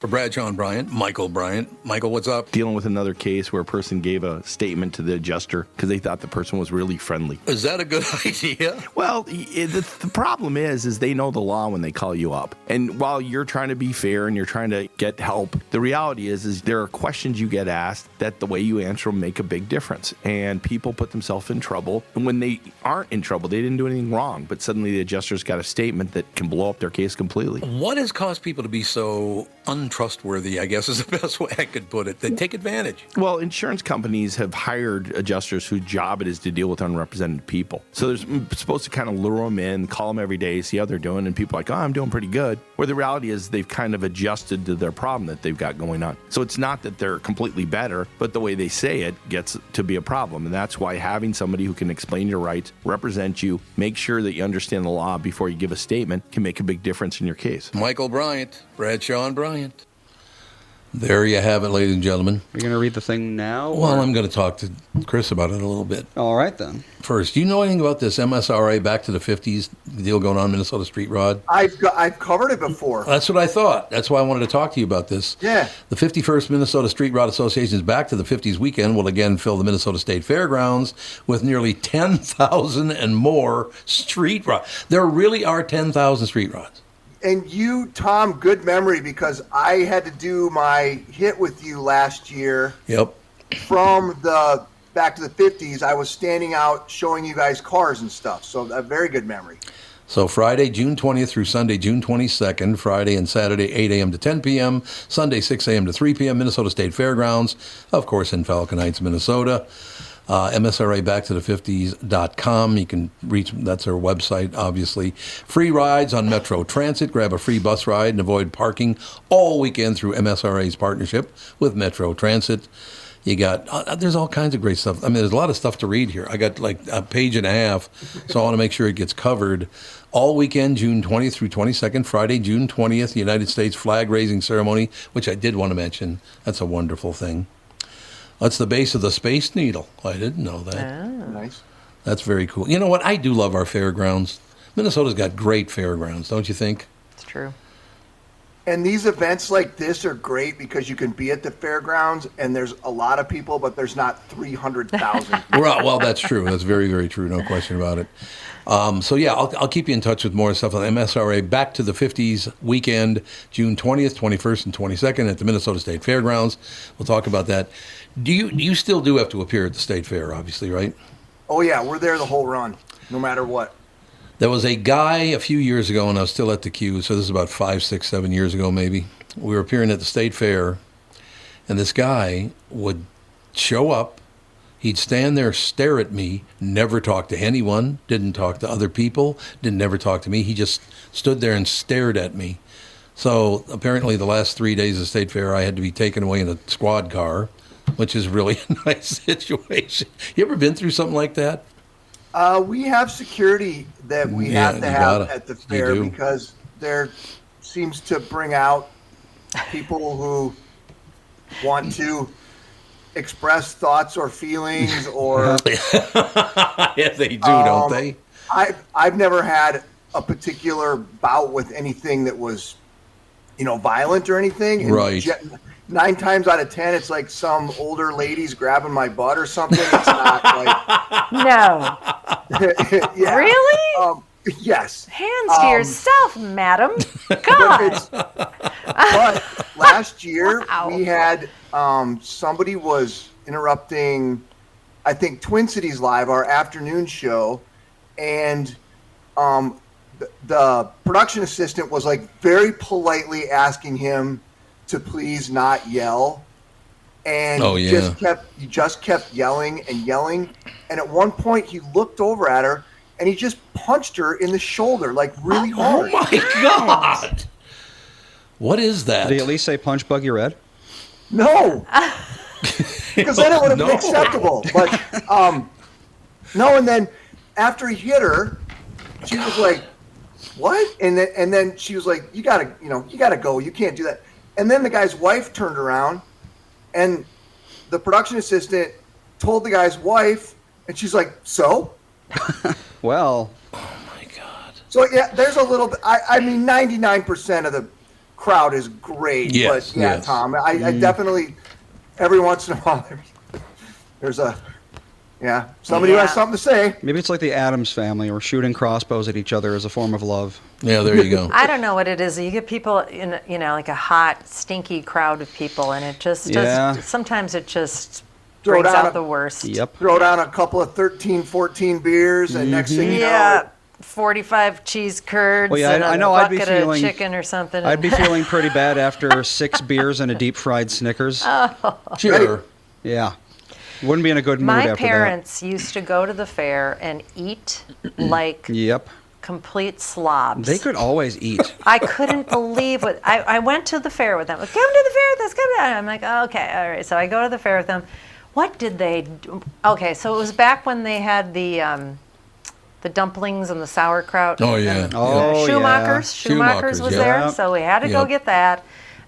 For Bradshaw and Bryant, Michael Bryant. Michael, what's up? Dealing with another case where a person gave a statement to the adjuster because they thought the person was really friendly. Is that a good idea? Well, the problem is they know the law when they call you up. And while you're trying to be fair and you're trying to get help, the reality is there are questions you get asked that the way you answer them make a big difference. And people put themselves in trouble. And when they aren't in trouble, they didn't do anything wrong. But suddenly the adjuster's got a statement that can blow up their case completely. What has caused people to be so untrustworthy, I guess is the best way I could put it? They take advantage. Well, insurance companies have hired adjusters whose job it is to deal with unrepresented people. So they're supposed to kind of lure them in, call them every day, see how they're doing, and people are like, oh, I'm doing pretty good. Where the reality is they've kind of adjusted to their problem that they've got going on. So it's not that they're completely better, but the way they say it gets to be a problem. And that's why having somebody who can explain your rights, represent you, make sure that you understand the law before you give a statement can make a big difference in your case. Michael Bryant, Bradshaw and Bryant. There you have it, ladies and gentlemen. You're going to read the thing now? Well, I'm going to talk to Chris about it a little bit. All right, then. First, do you know anything about this MSRA back to the 50s deal going on Minnesota Street Rod? I've covered it before. That's what I thought. That's why I wanted to talk to you about this. Yeah. The 51st Minnesota Street Rod Association's Back to the 50s weekend will again fill the Minnesota State Fairgrounds with nearly 10,000 and more street rods. There really are 10,000 street rods. And you, Tom, good memory, because I had to do my hit with you last year. Yep. From the back to the 50s, I was standing out showing you guys cars and stuff. So a very good memory. So Friday, June 20th through Sunday, June 22nd, Friday and Saturday, 8 a.m. to 10 p.m., Sunday, 6 a.m. to 3 p.m., Minnesota State Fairgrounds, of course, in Falcon Heights, Minnesota. MSRA backtothe50s.com. You can reach, that's our website, obviously. Free rides on Metro Transit. Grab a free bus ride and avoid parking all weekend through MSRA's partnership with Metro Transit. You got, there's all kinds of great stuff. I mean, there's a lot of stuff to read here. I got like a page and a half, so I want to make sure it gets covered. All weekend, June 20th through 22nd, Friday, June 20th, United States flag raising ceremony, which I did want to mention. That's a wonderful thing. That's the base of the Space Needle. I didn't know that. Oh. Nice. That's very cool. You know what? I do love our fairgrounds. Minnesota's got great fairgrounds, don't you think? It's true. And these events like this are great because you can be at the fairgrounds and there's a lot of people, but there's not 300,000. Well, that's true. That's very, very true. No question about it. So, yeah, I'll keep you in touch with more stuff on MSRA Back to the 50s weekend, June 20th, 21st, and 22nd at the Minnesota State Fairgrounds. We'll talk about that. You still do have to appear at the State Fair, obviously, right? Oh, yeah, we're there the whole run, no matter what. There was a guy a few years ago, and I was still at the queue, so this is about 5, 6, 7 years ago maybe. We were appearing at the State Fair, and this guy would show up. He'd stand there, stare at me, never talk to anyone, didn't talk to other people, never talk to me. He just stood there and stared at me. So apparently the last 3 days of State Fair, I had to be taken away in a squad car, which is really a nice situation. You ever been through something like that? We have security that we have to have at the fair because there seems to bring out people who want to express thoughts or feelings or yeah, they do, don't they? I've never had a particular bout with anything that was, violent or anything. And right. 9 times out of 10, it's like some older ladies grabbing my butt or something. It's not like no. Yeah. Really? Yes. Hands to yourself, madam. God. But last year we had somebody was interrupting, I think, Twin Cities Live, our afternoon show, and the production assistant was like very politely asking him to please not yell, and he just kept yelling and yelling, and at one point he looked over at her and he just punched her in the shoulder like really hard. Oh my God! What is that? Did he at least say punch Buggy Red? No, because then it would have been acceptable. But no, and then after he hit her, she was like, "What?" And then she was like, "You gotta go. You can't do that." And then the guy's wife turned around, and the production assistant told the guy's wife, and she's like, "So?" Well. Oh, my God. So, yeah, there's a little bit. I mean, 99% of the crowd is great. Yes, but yeah, yes. Tom, I definitely every once in a while there's somebody who has something to say. Maybe it's like the Addams family, or shooting crossbows at each other as a form of love. Yeah, there you go. I don't know what it is. You get people in, like a hot, stinky crowd of people, and it just does. Sometimes it just brings out the worst. Yep. Throw down a couple of 13, 14 beers, and next thing you know, 45 cheese curds and I a know. bucket of chicken or something. I'd be feeling pretty bad after 6 beers and a deep fried Snickers. Sure. Yeah. Wouldn't be in a good mood after that. My parents used to go to the fair and eat like complete slobs. They could always eat. I couldn't believe what I went to the fair with them. Come to the fair with us. Come to. I'm like, okay, all right. So I go to the fair with them. What did they do? Okay, so it was back when they had the dumplings and the sauerkraut. Oh yeah. Schumacher's was there, so we had to go get that.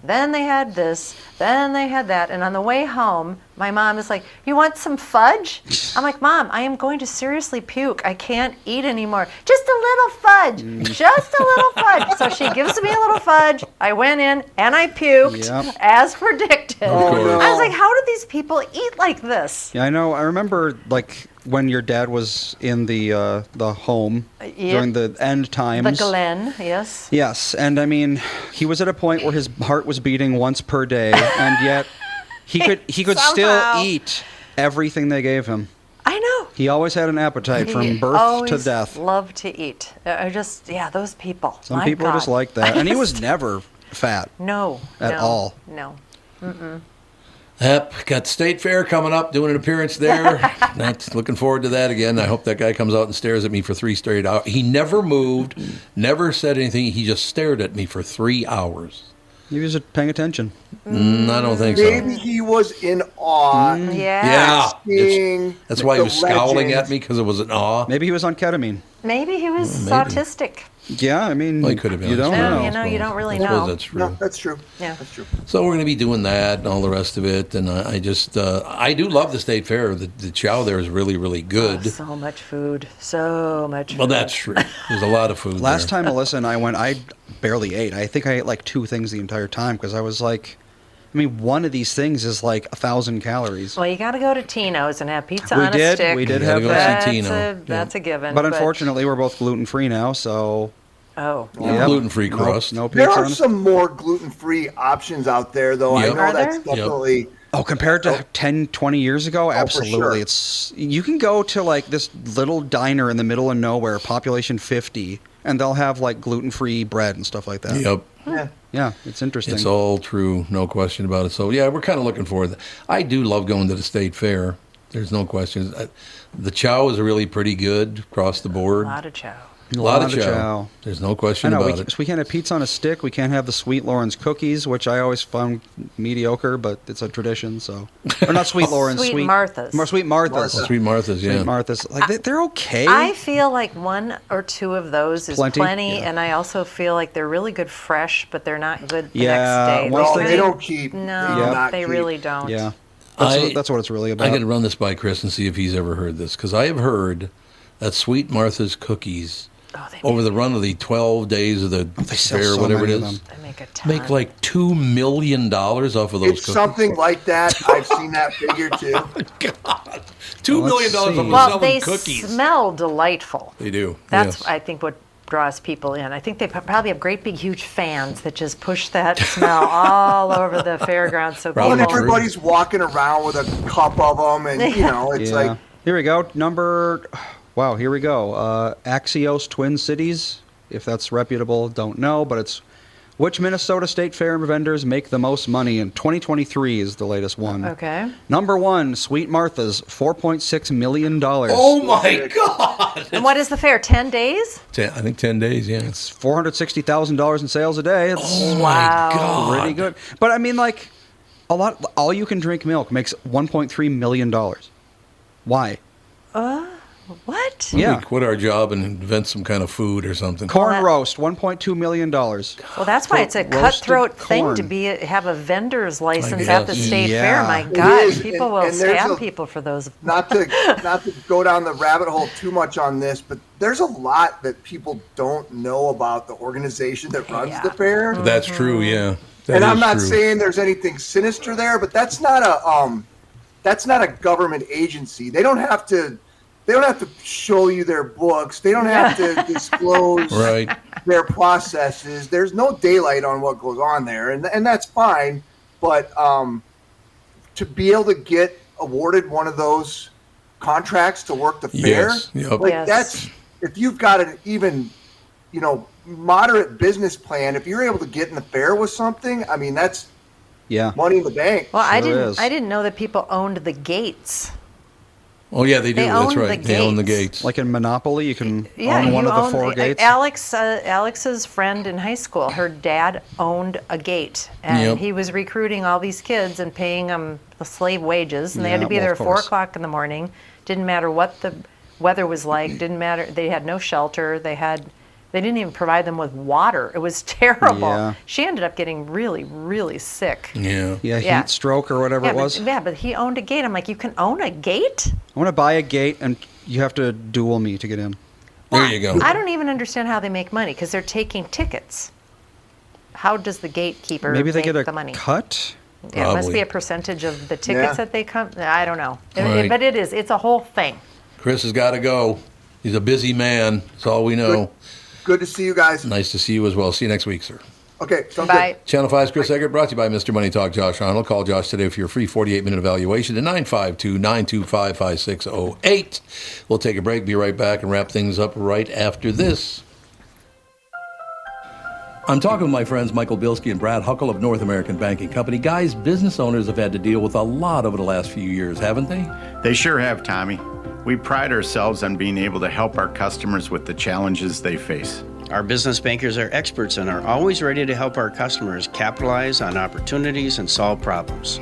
Then they had this, then they had that, and on the way home, my mom is like, "You want some fudge?" I'm like, "Mom, I am going to seriously puke. I can't eat anymore. Just a little fudge, just a little fudge." So she gives me a little fudge. I went in and I puked, as predicted. I was like, "How do these people eat like this?" Yeah, I know. I remember like when your dad was in the home during the end times. The Glen, yes. Yes, and I mean, he was at a point where his heart was beating once per day, and yet he could still eat everything they gave him. I know. He always had an appetite from birth to death. Loved to eat. Those people. Some people are just like that, and he was never fat. No. At all. No. Yep, got State Fair coming up, doing an appearance there. Not looking forward to that again. I hope that guy comes out and stares at me for 3 straight hours. He never moved, never said anything. He just stared at me for 3 hours. He was paying attention. I don't think so. maybe he was in awe. Yeah. That's why he was scowling at me, because it was an awe. Maybe he was on ketamine. Maybe he was autistic. Yeah, I mean, Well, he could have been. you don't know. You don't really I know. suppose that's true. No, that's true. Yeah. That's true. So we're going to be doing that and all the rest of it. And I just, I do love the State Fair. The chow there is really, really good. So much food. So much food. Well, that's true. There's a lot of food Last there. time Melissa and I went, I barely ate. I think I ate like 2 things the entire time because I was like, I mean, one of these things is like 1,000 calories. Well, you got to go to Tino's and have pizza on a stick. We did You have gotta go that. see Tino. That's a given. But unfortunately, we're both gluten-free now, so... Yeah, gluten-free crust. No There pizza are on it. some more gluten-free options out there, though. Yep. I know Are that's there? definitely. Oh, compared to 10, 20 years ago? Absolutely. sure. It's you can go to like this little diner in the middle of nowhere, population 50, and they'll have like gluten-free bread and stuff like that. Yep. Yeah, it's interesting. It's all true. No question about it. So, yeah, we're kind of looking forward to that. I do love going to the State Fair. There's no question. The chow is really pretty good across the board. A lot of chow. A lot of chow. There's no question I know, about it. so we can't have pizza on a stick. We can't have the Sweet Lawrence cookies, which I always found mediocre, but it's a tradition. So, or not Sweet Lawrence, Sweet Martha's. Sweet Martha's. Sweet Martha's, yeah. Sweet Martha's. Like they're okay. I feel like 1 or 2 of those is Plenty? plenty, Yeah. and I also feel like they're really good fresh, but they're not good the Yeah, next day. once No, they they get- don't keep. No, do not they keep. really don't. Yeah, I- that's what it's really about. I got to run this by Chris and see if he's ever heard this, because I have heard that Sweet Martha's cookies, over the run of the 12 days of the sell fair, so whatever it many of is, They make a ton. make like $2 million off of those It's cookies. something like that. I've seen that figure too. God, $2 million let's off see. of Well, selling they cookies. smell delightful. They do. That's, yes. I think, what draws people in. I think they probably have great big huge fans that just push that smell all over the fairgrounds. So Probably And people, true. everybody's walking around with a cup of them, and it's Yeah. like Here we go. Here we go. Axios Twin Cities. If that's reputable, don't know, but it's which Minnesota State Fair vendors make the most money in 2023 is the latest one. Okay. Number 1, Sweet Martha's, $4.6 million. Oh my God! And what is the fair? 10 days? I think 10 days, yeah. It's $460,000 in sales a day. It's Oh my Wow. God. pretty good. But I mean, like, all you can drink milk makes $1.3 million. Why? What? Yeah. We quit our job and invent some kind of food or something. Corn roast, $1.2 million. Well, that's why it's a Roasted cutthroat thing corn. to have a vendor's license guess. at the state Yeah. fair. My It God, is, people will and there's stab people for those. Not to go down the rabbit hole too much on this, but there's a lot that people don't know about the organization that runs the fair. That's true, yeah. That And I'm is not true. saying there's anything sinister there, but that's not a government agency. They don't have to show you their books. They don't have to disclose Right. their processes. There's no daylight on what goes on there, and that's fine. But to be able to get awarded one of those contracts to work the fair, Yes. Yep. like Yes. that's, if you've got an even, moderate business plan, if you're able to get in the fair with something, I mean, that's Yeah. money in the bank. Well, Sure is. I didn't know that people owned the gates. Oh, yeah, they do. They That's own the right. They own the gates. gates. Like in Monopoly, you can Yeah, own one you of the own four gates. Alex's friend in high school, her dad owned a gate, and Yep. he was recruiting all these kids and paying them the slave wages, and they had Yeah, to be well, there of at 4 course. o'clock in the morning. Didn't matter what the weather was like. Didn't matter. They had no shelter. They didn't even provide them with water. It was terrible. Yeah. She ended up getting really, really sick. Yeah. Yeah, Yeah. heat stroke or whatever it was. But he owned a gate. I'm like, you can own a gate? I want to buy a gate, and you have to duel me to get in. There you go. I don't even understand how they make money because they're taking tickets. How does the gatekeeper Maybe they make get a the money? cut? Yeah, it must Probably. be a percentage of the tickets Yeah. that they come. I don't know. Right. But it's a whole thing. Chris has got to go. He's a busy man. That's all we know. Good to see you guys. Nice to see you as well. See you next week, sir. Okay, sounds Bye. good. Channel 5's Chris Eggert, brought to you by Mr. Money Talk, Josh Arnold. Call Josh today for your free 48-minute evaluation at 952-925-5608. We'll take a break, be right back, and wrap things up right after this. I'm talking with my friends Michael Bilski and Brad Huckle of North American Banking Company. Guys, business owners have had to deal with a lot over the last few years, haven't they? They sure have, Tommy. We pride ourselves on being able to help our customers with the challenges they face. Our business bankers are experts and are always ready to help our customers capitalize on opportunities and solve problems.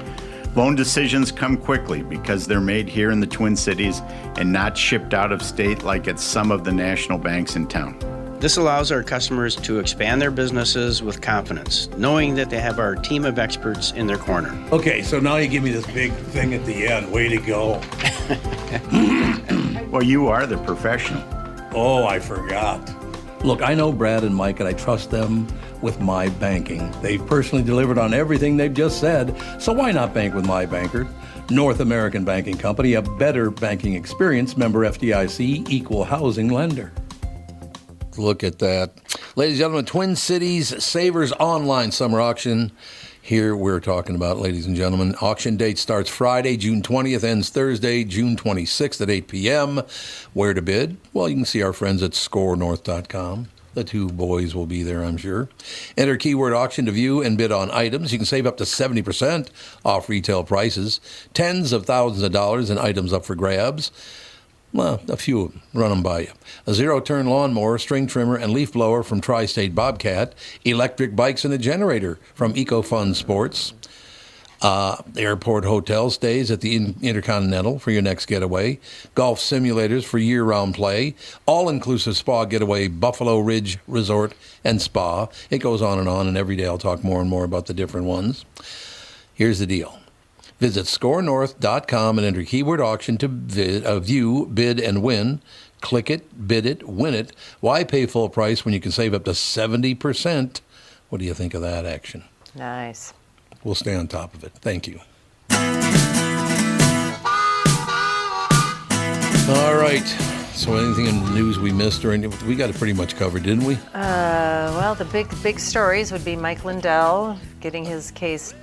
Loan decisions come quickly because they're made here in the Twin Cities and not shipped out of state like at some of the national banks in town. This allows our customers to expand their businesses with confidence, knowing that they have our team of experts in their corner. Okay, so now you give me this big thing at the end. Way to go. Well, you are the professional. Oh, I forgot. Look, I know Brad and Mike, and I trust them with my banking. They've personally delivered on everything they've just said, so why not bank with my banker? North American Banking Company, a better banking experience, member FDIC, equal housing lender. Look at that. Ladies and gentlemen, Twin Cities Savers Online Summer Auction. Here we're talking about, ladies and gentlemen, auction date starts Friday, June 20th, ends Thursday, June 26th at 8 p.m. Where to bid? Well, you can see our friends at scorenorth.com. The two boys will be there, I'm sure. Enter keyword auction to view and bid on items. You can save up to 70% off retail prices. Tens of thousands of dollars in items up for grabs. Well, a few of them. Run them by you. A zero-turn lawnmower, string trimmer, and leaf blower from Tri-State Bobcat. Electric bikes and a generator from EcoFun Sports. Airport hotel stays at the Intercontinental for your next getaway. Golf simulators for year-round play. All-inclusive spa getaway, Buffalo Ridge Resort and Spa. It goes on, and every day I'll talk more and more about the different ones. Here's the deal. Visit scorenorth.com and enter keyword auction to view, bid, and win. Click it, bid it, win it. Why pay full price when you can save up to 70%? What do you think of that action? Nice. We'll stay on top of it. Thank you. All right. So anything in the news we missed or anything? We got it pretty much covered, didn't we? Well, the big stories would be Mike Lindell getting his case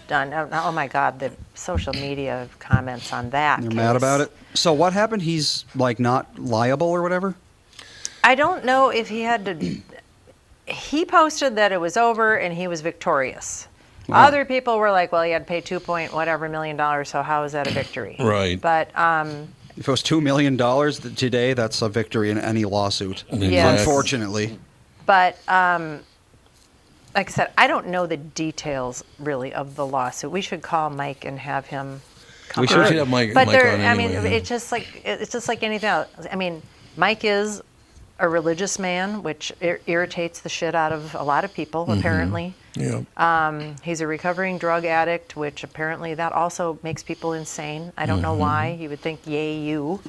done. Oh my God, the social media comments on that. They're case. mad about it. So what happened? He's like not liable or whatever? I don't know if he had to. He posted that it was over and he was victorious. Wow. Other people were like, well, he had to pay $2 million, so how is that a victory? Right. But If it was $2 million today, that's a victory in any lawsuit. Yes. Unfortunately. But like I said, I don't know the details really of the lawsuit. We should call Mike and have him We come on. should have Mike But on there, anyway. I mean, yeah. it's just like anything else. I mean, Mike is a religious man, which irritates the shit out of a lot of people. Apparently, Yeah. he's a recovering drug addict, which apparently that also makes people insane. I don't know why. You would think, yay, you.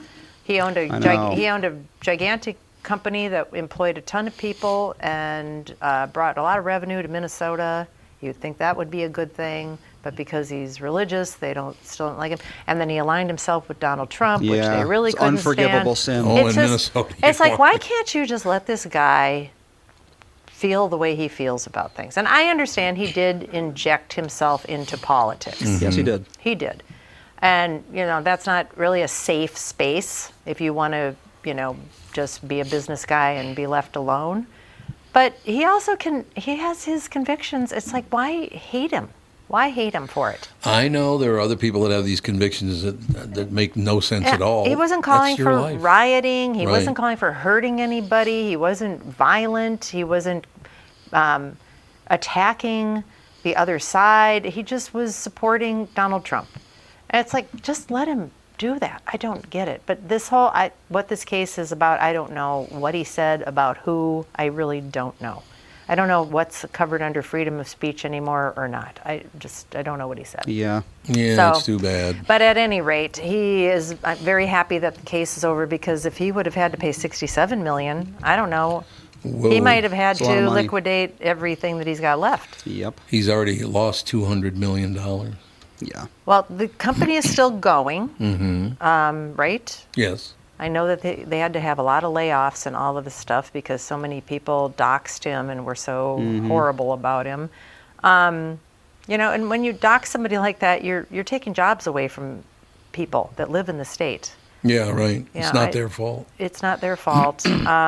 He owned a gigantic company that employed a ton of people and brought a lot of revenue to Minnesota. You'd think that would be a good thing, but because he's religious, they still don't like him. And then he aligned himself with Donald Trump, which they really it's couldn't unforgivable stand. sin. Oh, in Minnesota. It's like, why can't you just let this guy feel the way he feels about things? And I understand he did inject himself into politics. Yes, he did. He did. And, that's not really a safe space if you want to, just be a business guy and be left alone. But he also he has his convictions. It's like, why hate him? Why hate him for it? I know there are other people that have these convictions that make no sense at all. He wasn't calling That's your for life. rioting. He Right. wasn't calling for hurting anybody. He wasn't violent. He wasn't attacking the other side. He just was supporting Donald Trump. And it's like, just let him do that. I don't get it. But what this case is about, I don't know what he said about who. I really don't know. I don't know what's covered under freedom of speech anymore or not. I don't know what he said. Yeah. Yeah, it's too bad. But at any rate, I'm very happy that the case is over, because if he would have had to pay $67 million, I don't know, he might have had That's a lot of to money. liquidate everything that he's got left. Yep. He's already lost $200 million. Yeah. Well, the company is still going, right? Yes. I know that they had to have a lot of layoffs and all of this stuff because so many people doxed him and were so horrible about him. And when you dox somebody like that, you're taking jobs away from people that live in the state. Yeah, right. Yeah, It's not their fault. It's not their fault.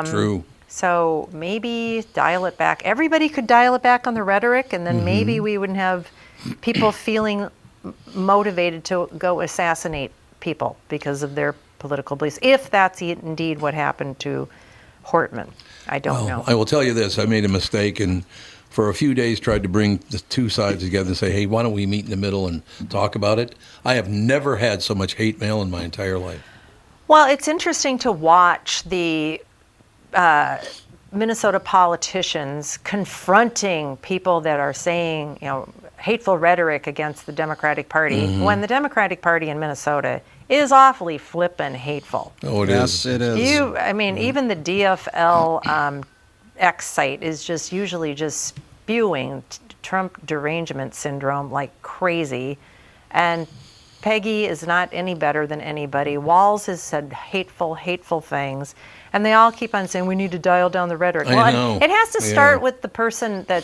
True. So maybe dial it back. Everybody could dial it back on the rhetoric, and then maybe we wouldn't have people feeling motivated to go assassinate people because of their political beliefs, if that's indeed what happened to Hortman. I don't know. I will tell you this. I made a mistake and for a few days tried to bring the two sides together and say, hey, why don't we meet in the middle and talk about it? I have never had so much hate mail in my entire life. Well, it's interesting to watch the Minnesota politicians confronting people that are saying, hateful rhetoric against the Democratic Party, when the Democratic Party in Minnesota is awfully flippin' hateful. Oh, it Yes, is. it is. Even the DFL X site is usually just spewing Trump derangement syndrome like crazy. And Peggy is not any better than anybody. Walls has said hateful things. And they all keep on saying, we need to dial down the rhetoric. I know. It has to start with the person that,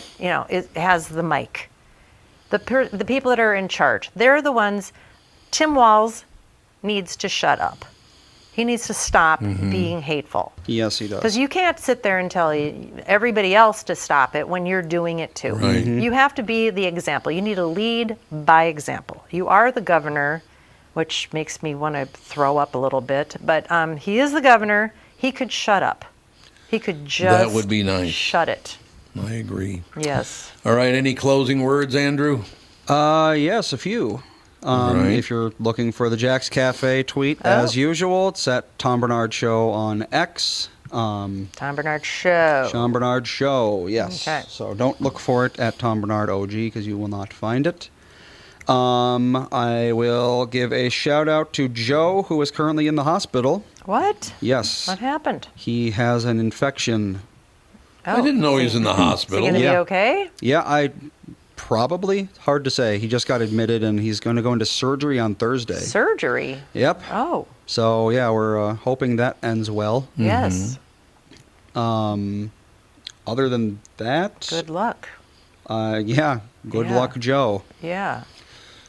has the mic. The people that are in charge. They're the ones. Tim Walz needs to shut up. He needs to stop being hateful. Yes, he does. Because you can't sit there and tell everybody else to stop it when you're doing it too. Right. You have to be the example. You need to lead by example. You are the governor, which makes me want to throw up a little bit, but he is the governor. He could shut up. He could just That would be nice. shut it. I agree. Yes. All right. Any closing words, Andrew? Yes, a few. Right. If you're looking for the Jack's Cafe tweet, as usual, it's at Tom Bernard Show on X. Tom Bernard Show. Tom Bernard Show, yes. Okay. So don't look for it at Tom Bernard OG because you will not find it. I will give a shout out to Joe, who is currently in the hospital. What? Yes. What happened? He has an infection. Oh. I didn't know he was in the Is he hospital. going to Yeah. be okay? Yeah, probably. Hard to say. He just got admitted and he's going to go into surgery on Thursday. Surgery? Yep. Oh, So, yeah, we're hoping that ends well. yes. Other than that, Good luck. good Yeah. luck, Joe. Yeah.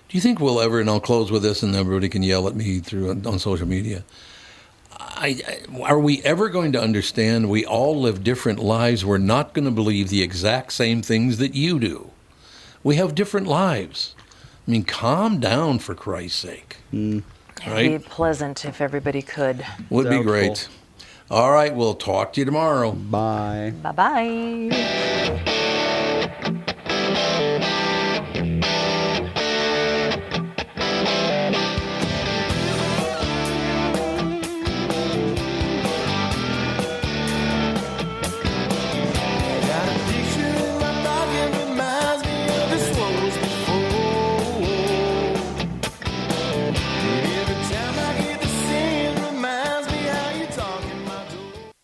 Do you think we'll ever, and I'll close with this and everybody can yell at me on social media, are we ever going to understand we all live different lives? We're not going to believe the exact same things that you do. We have different lives. I mean, calm down for Christ's sake. It'd Right? be pleasant if everybody could. Would be Doubtful. great. All right, we'll talk to you tomorrow. Bye. Bye-bye.